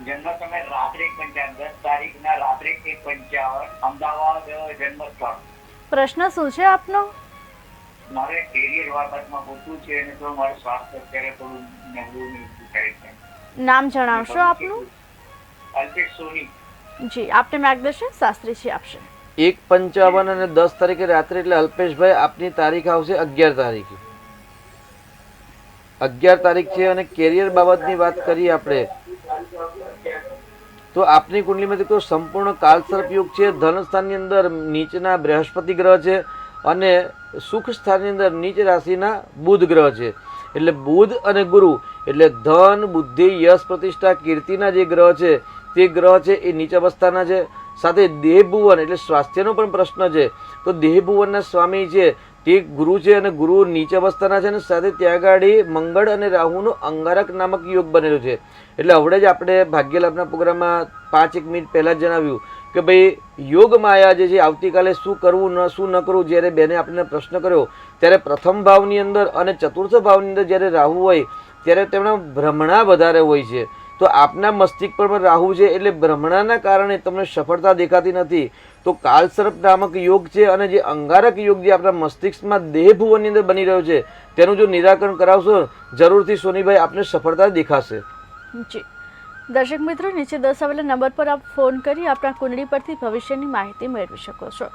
જન્મ સમય રાત્રે 55, 10 તારીખના રાત્રે 1:55, અમદાવાદ જન્મ સ્થળ. પ્રશ્ન શું છે આપનો? મારે કેરિયર બાબતમાં પૂછવું છે અને તો મારું સ્વાસ્થ્ય અત્યારે થોડું નબળું થાય છે. નામ જણાવશો આપનું? અલ્પેશ સોની. જી, આપને માર્ગદર્શન શાસ્ત્રીજી આપશે. 1:55 અને 10 તારીખે રાત્રે એટલે અલ્પેશભાઈ આપની તારીખ આવશે 11 તારીખે. 11 તારીખ છે અને કેરિયર બાબતની વાત કરીએ આપણે તો આપની કુંડલીમાં તો સંપૂર્ણ કાલસર્પ યોગ છે. ધન સ્થાનની અંદર નીચના બૃહસ્પતિ ગ્રહ છે અને સુખ સ્થાનની અંદર નીચ રાશિના બુધ ગ્રહ છે. એટલે બુધ અને ગુરુ એટલે ધન, બુદ્ધિ, યશ, પ્રતિષ્ઠા, કીર્તિના જે ગ્રહ છે તે ગ્રહ છે એ નીચ અવસ્થાના છે. સાથે દેહભુવન એટલે સ્વાસ્થ્યનો પણ પ્રશ્ન છે. તો દેહભુવનના સ્વામી છે તે ગુરુ છે અને ગુરુ નીચ અવસ્થાના છે અને સાથે ત્યાં ગાડી મંગળ અને રાહુનો અંગારક નામક યોગ બનેલો છે. એટલે હવડે જ આપણે ભાગ્યલાભના પ્રોગ્રામમાં 5-1 મિનિટ પહેલાં જ જણાવ્યું કે ભાઈ યોગ માયા જે છે આવતીકાલે શું કરવું શું ન કરવું, જ્યારે બેને આપણને પ્રશ્ન કર્યો ત્યારે પ્રથમ ભાવની અંદર અને ચતુર્થ ભાવની અંદર જ્યારે રાહુ હોય ત્યારે તેમના ભ્રમણા વધારે હોય છે. તો આપના મસ્તિષ્ક પર પણ રાહુ છે એટલે ભ્રમણાના કારણે તમને સફળતા દેખાતી નથી. તો કાલસર્પ નામક યોગ છે અને જે અંગારક યોગ જે આપણા મસ્તિષ્કમાં દેહભુવનની અંદર બની રહ્યો છે તેનું જો નિરાકરણ કરાવશો જરૂરથી સોનીભાઈ આપને સફળતા દેખાશે. જી દર્શક મિત્રો, નીચે દર્શાવેલા નંબર પર આપ ફોન કરી આપણા કુંડળી પરથી ભવિષ્યની માહિતી મેળવી શકો છો.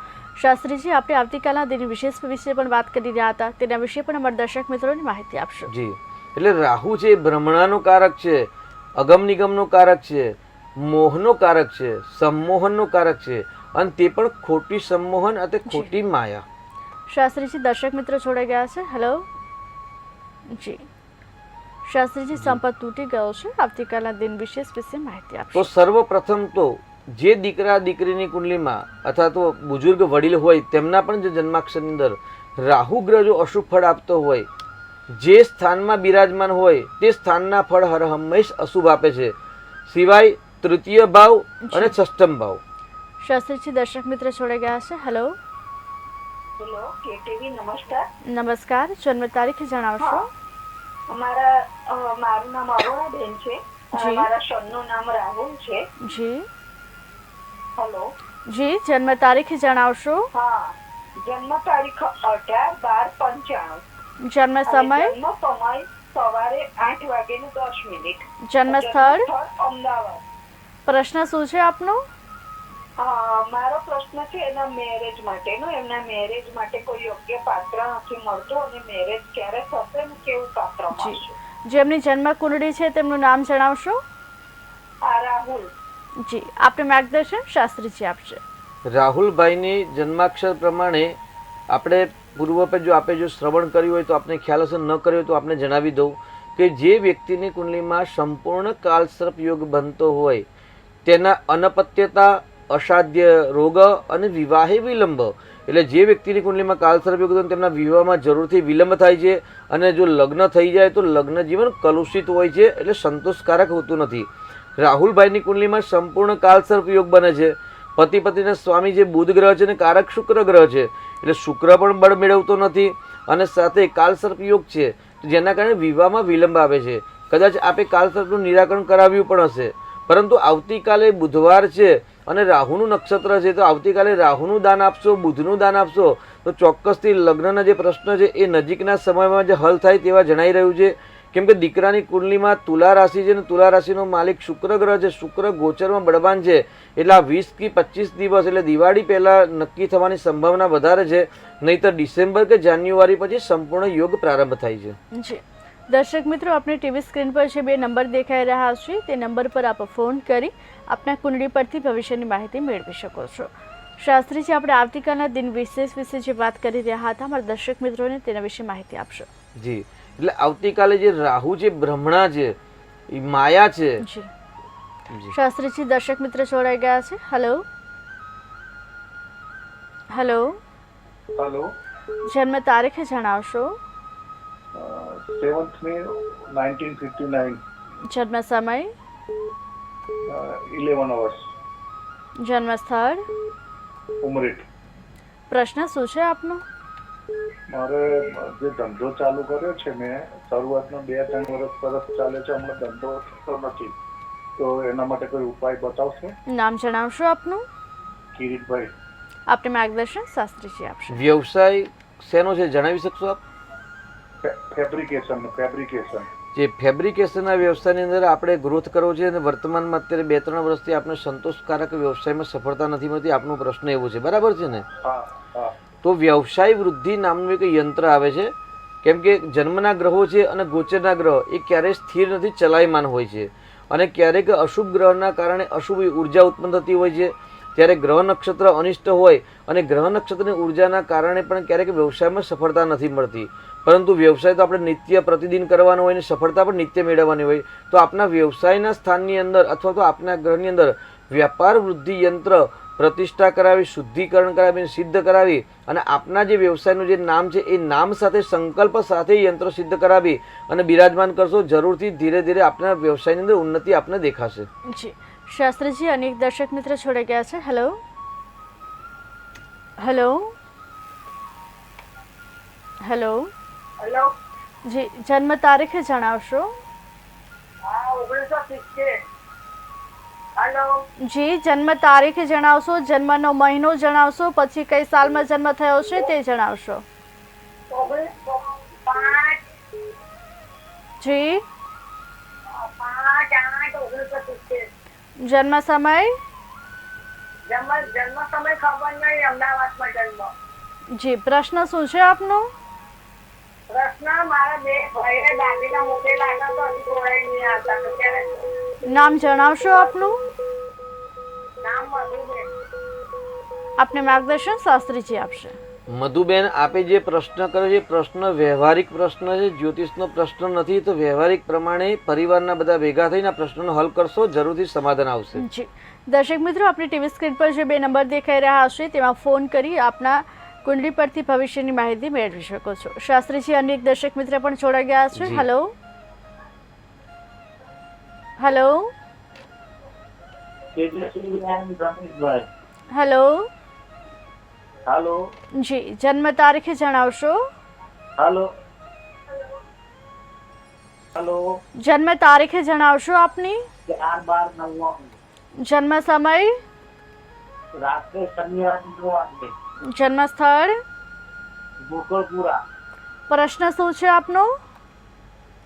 શાસ્ત્રીજી, આપણે આવતીકાલના દિન વિશેષ વિશે પણ વાત કરી રહ્યા હતા, તેના વિશે પણ અમારા દર્શક મિત્રોને માહિતી આપશો. જી, એટલે રાહુ છે ભ્રમણાનું કારક છે, અગમ નિગમનું કારક છે, મોહનો કારક છે, સંમોહનનું કારક છે અને તે પણ ખોટી સંમોહન અને ખોટી માયા. શાસ્ત્રીજી, દર્શક મિત્રો જોડાઈ ગયા છે. હેલો જી શાસ્ત્રીજી, સંપર્ક તૂટી ગયો છે. આવતીકાલના દિન વિશેષ વિશે માહિતી આપશો. તો સર્વપ્રથમ તો જે દીકરા દીકરીની કુંડલીમાં અથવા તો બુજુર્ગ વડીલ હોય તેમના પણ જે જન્માક્ષરની અંદર રાહુ ગ્રહ જો અશુભ ફળ આપતો હોય, જે સ્થાનમાં બિરાજમાન હોય તે સ્થાનના ફળ હર હંમેશ અશુભ આપે છે, સિવાય તૃતીય ભાવ અને ષષ્ઠમ ભાવ. શાસ્ત્રીજી, દર્શક મિત્ર જોડાઈ ગયા છે. હેલો હેલો કેટીવી, નમસ્કાર. નમસ્કાર. જન્મ તારીખ જણાવશો? મારું નામ અરુણાબેન છે. જી. મારા સનનું નામ રાહુલ છે. જી હેલો. જી, જન્મ તારીખ જણાવશો? હા, જન્મ તારીખ 18/12/95. જન્મ સમય? જન્મ સમય સવારે 8:10. જન્મ સ્થળ? અમદાવાદ. પ્રશ્ન શું છે આપનો? મારો પ્રશ્ન છે એના મેરેજ માટેનો. એમના મેરેજ માટે કોઈ યોગ્ય પાત્ર નથી મળતો અને મેરેજ ક્યારે થશે ને કેવું પાત્ર મળશે? જેમની જન્મ કુંડળી છે તેમનું નામ જણાવશો? રાહુલ. જી, આપને માર્ગદર્શન શાસ્ત્રીજી આપશે. રાહુલભાઈની જન્માક્ષર પ્રમાણે આપણે પૂર્વ જો આપણે જો શ્રવણ કર્યું હોય તો આપણે ખ્યાલ હશે, ન કર્યો હોય તો આપણે જણાવી દઉં કે જે વ્યક્તિની કુંડલીમાં સંપૂર્ણ કાલસર્પ યોગ બનતો હોય તેના અનપત્યતા, અસાધ્ય રોગ અને વિવાહે વિલંબ, એટલે જે વ્યક્તિની કુંડલીમાં કાલસર્પ યોગ હોય તેમના વિવાહમાં જરૂરથી વિલંબ થાય છે અને જો લગ્ન થઈ જાય તો લગ્ન જીવન કલુષિત હોય છે, એટલે સંતોષકારક હોતું નથી. રાહુલભાઈની કુંડલીમાં સંપૂર્ણ કાલસર્પ યોગ બને છે. પતિ પત્નીના સ્વામી જે બુધ ગ્રહ છે અને કારક શુક્ર ગ્રહ છે, એટલે શુક્ર પણ બળ મેળવતો નથી અને સાથે કાલસર્પ યોગ છે જેના કારણે વિવાહમાં વિલંબ આવે છે. કદાચ આપે કાલસર્પનું નિરાકરણ કરાવ્યું પણ હશે, પરંતુ આવતીકાલે બુધવાર છે અને રાહુનું નક્ષત્ર છે, તો આવતીકાલે રાહુનું દાન આપશો, બુધનું દાન આપશો તો ચોક્કસથી લગ્નના જે પ્રશ્ન છે એ નજીકના સમયમાં જે હલ થાય તેવા જણાઈ રહ્યું છે. કેમ કે દીકરાની કુંડલીમાં તુલા રાશિ છે અને તુલા રાશિનો માલિક શુક્ર ગ્રહ છે. શુક્ર ગોચરમાં બળવાન છે એટલે આ 20 કે 25 દિવસ એટલે દિવાળી પહેલાં નક્કી થવાની સંભાવના વધારે છે, નહીંતર ડિસેમ્બર કે જાન્યુઆરી પછી સંપૂર્ણ યોગ પ્રારંભ થાય છે. જી દર્શક મિત્રો, આપણે ટીવી સ્ક્રીન પર જે 2 નંબર દેખાઈ રહ્યા છે તે નંબર પર આપ ફોન કરી આપના કુંડળી પરથી ભવિષ્યની માહિતી મેળવી શકો છો. શાસ્ત્રીજી, આપણે આવતીકાલના દિન વિશેષ વિશે જે વાત કરી રહ્યા હતા, અમારા દર્શક મિત્રોને તેના વિશે માહિતી આપશો. જી, એટલે આવતીકાલે જે રાહુ છે, બ્રહ્મણા છે, એ માયા છે. જી શાસ્ત્રીજી, દર્શક મિત્ર જોડાઈ ગયા છે. હેલો હેલો, હેલો, જન્મ તારીખ જણાવશો. 7th May 1959, જન્મ સમય, 11 hours, જન્મ સ્થળ, ઉમરેઠ. પ્રશ્ન શું છે આપનો? મારે જે ધંધો ચાલુ કર્યો છે મેં, શરૂઆતના 2-3 વર્ષ સરસ ચાલે છે, હમણાં ધંધો થતો નથી, તો એના માટે કોઈ ઉપાય બતાવશો? નામ જણાવશો આપનું? કિરીટભાઈ. આપને માર્ગદર્શન શાસ્ત્રીજી આપશે. વ્યવસાય શેનો છે જણાવી શકશો આપ? ફેબ્રિકેશન. જે ફેબ્રિકેશનના વ્યવસાયની અંદર આપણે ગ્રોથ કરવો છે અને વર્તમાનમાં અત્યારે 2-3 વર્ષથી આપણે સંતોષકારક વ્યવસાયમાં સફળતા નથી મળતી, આપનો પ્રશ્ન એવો છે, બરાબર છે ને? તો વ્યવસાય વૃદ્ધિ નામનું એક યંત્ર આવે છે. કેમ કે જન્મના ગ્રહો છે અને ગોચરના ગ્રહ એ ક્યારેય સ્થિર નથી, ચલાયમાન હોય છે, અને ક્યારેક અશુભ ગ્રહના કારણે અશુભ ઉર્જા ઉત્પન્ન થતી હોય છે. ત્યારે ગ્રહ નક્ષત્ર અનિષ્ટ હોય અને ગ્રહ નક્ષત્રની ઉર્જાના કારણે પણ ક્યારેક વ્યવસાયમાં સફળતા નથી મળતી. પરંતુ વ્યવસાય તો આપણે નિત્ય પ્રતિદિન કરવાનો હોય અને સફળતા પણ નિત્ય મેળવવાની હોય. તો આપના વ્યવસાયના સ્થાનની અંદર અથવા તો આપના ગ્રહની અંદર વ્યાપાર વૃદ્ધિ યંત્ર પ્રતિષ્ઠા કરાવી, શુદ્ધિકરણ કરાવી, સિદ્ધ કરાવી અને આપના જે વ્યવસાયનું જે નામ છે એ નામ સાથે સંકલ્પ સાથે યંત્ર સિદ્ધ કરાવી અને બિરાજમાન કરશો, જરૂરથી ધીરે ધીરે આપના વ્યવસાયની અંદર ઉન્નતિ આપને દેખાશે. જી શાસ્ત્રીજી, અનેક દર્શક મિત્ર જોડાઈ ગયા છે. હેલો હેલો હેલો, હેલો, જી જન્મ તારીખ જણાવશો. 1970. હેલો, જી જન્મ તારીખ જણાવશો, જન્મનો મહિનો જણાવશો, પછી કઈ સાલમાં જન્મ થયો છે તે જણાવશો. 5 જી 5/8/1970. જન્મ સમય, જન્મ સમય ખબર નહીં, અમદાવાદમાં જન્મ. જી પ્રશ્ન શું છે આપનો? પ્રશ્ન, મારા 2 ભાઈને દાદીના મૂકેલા હતા તો હજુ જોડાઈ નહીં આવતા, તો ત્યારે નામ જણાવશો આપનું? નામ મધુબેન. આપને માર્ગદર્શન શાસ્ત્રીજી આપશે. મધુબેન, આપે જે પ્રશ્ન કર્યો છે પ્રશ્ન વ્યવહારિક પ્રશ્ન છે, જ્યોતિષનો પ્રશ્ન નથી. તો વ્યવહારિક પ્રમાણે પરિવારના બધા ભેગા થઈને આ પ્રશ્નનો હલ કરશો, જરૂરથી સમાધાન આવશે. જી દર્શક મિત્રો, આપણી ટીવી સ્ક્રીન પર જે 2 નંબર દેખાઈ રહ્યા હશે તેમાં ફોન કરી આપના કુંડલી પરથી ભવિષ્યની માહિતી મેળવી શકો છો. શાસ્ત્રીજી, અનેક દર્શક મિત્ર પણ જોડાઈ ગયા છે. હેલો હેલો હેલો, હાલો, જી જન્મ તારીખ જણાવશો. હાલો, હાલો, જન્મ તારીખ જણાવશો આપની. 4/12/99, જન્મ સમય, રાત્રે શનિવાર 9 વાગે, જન્મ સ્થળ, ગોકળપુરા. પ્રશ્ન શું છે આપનો?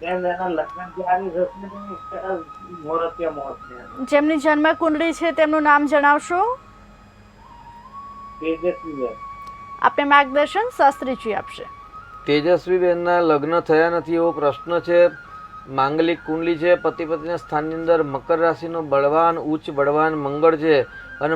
એના લગ્ન ત્યારે જેમની જન્મ કુંડળી છે તેમનું નામ જણાવશો. તેજસ્વી. આપને માર્ગદર્શન શાસ્ત્રીજી આપશે. તેજસ્વીબેનના લગ્ન થયા નથી એવો પ્રશ્ન છે. માંગલિક કુંડલી છે, પતિ પત્નીના સ્થાનની અંદર મકર રાશિનો બળવાન ઉચ્ચ બળવાન મંગળ છે અને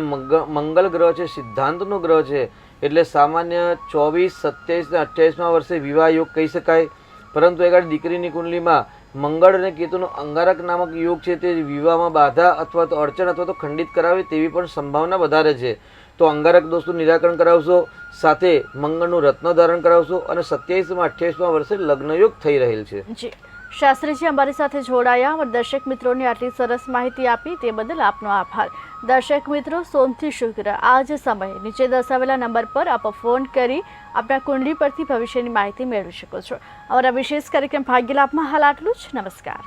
મંગલ ગ્રહ છે, સિદ્ધાંતનો ગ્રહ છે. એટલે સામાન્ય 24, 27 અને 28મા વર્ષે વિવાહ યોગ કહી શકાય. પરંતુ એક દીકરીની કુંડલીમાં મંગળ અને કેતુનો અંગારક નામક યોગ છે, તે વિવાહમાં બાધા અથવા તો અડચણ અથવા તો ખંડિત કરાવે તેવી પણ સંભાવના વધારે છે. તો અંગારક દોષનું નિરાકરણ કરાવશો, સાથે મંગળનું રત્ન ધારણ કરાવશો અને 27મા 28મા વર્ષે લગ્ન યોગ થઈ રહેલ છે. જી શાસ્ત્રીજી, અમારી સાથે જોડાયા અને દર્શક મિત્રોને આટલી સરસ માહિતી આપી તે બદલ આપનો આભાર. દર્શક મિત્રો, સોમથી શુક્ર આ જ સમયે નીચે દર્શાવેલા નંબર પર આપ ફોન કરી આપણા કુંડળી પરથી ભવિષ્યની માહિતી મેળવી શકો છો. અમારા વિશેષ કાર્યક્રમ ભાગ્યલાભમાં હાલ આટલું જ. નમસ્કાર.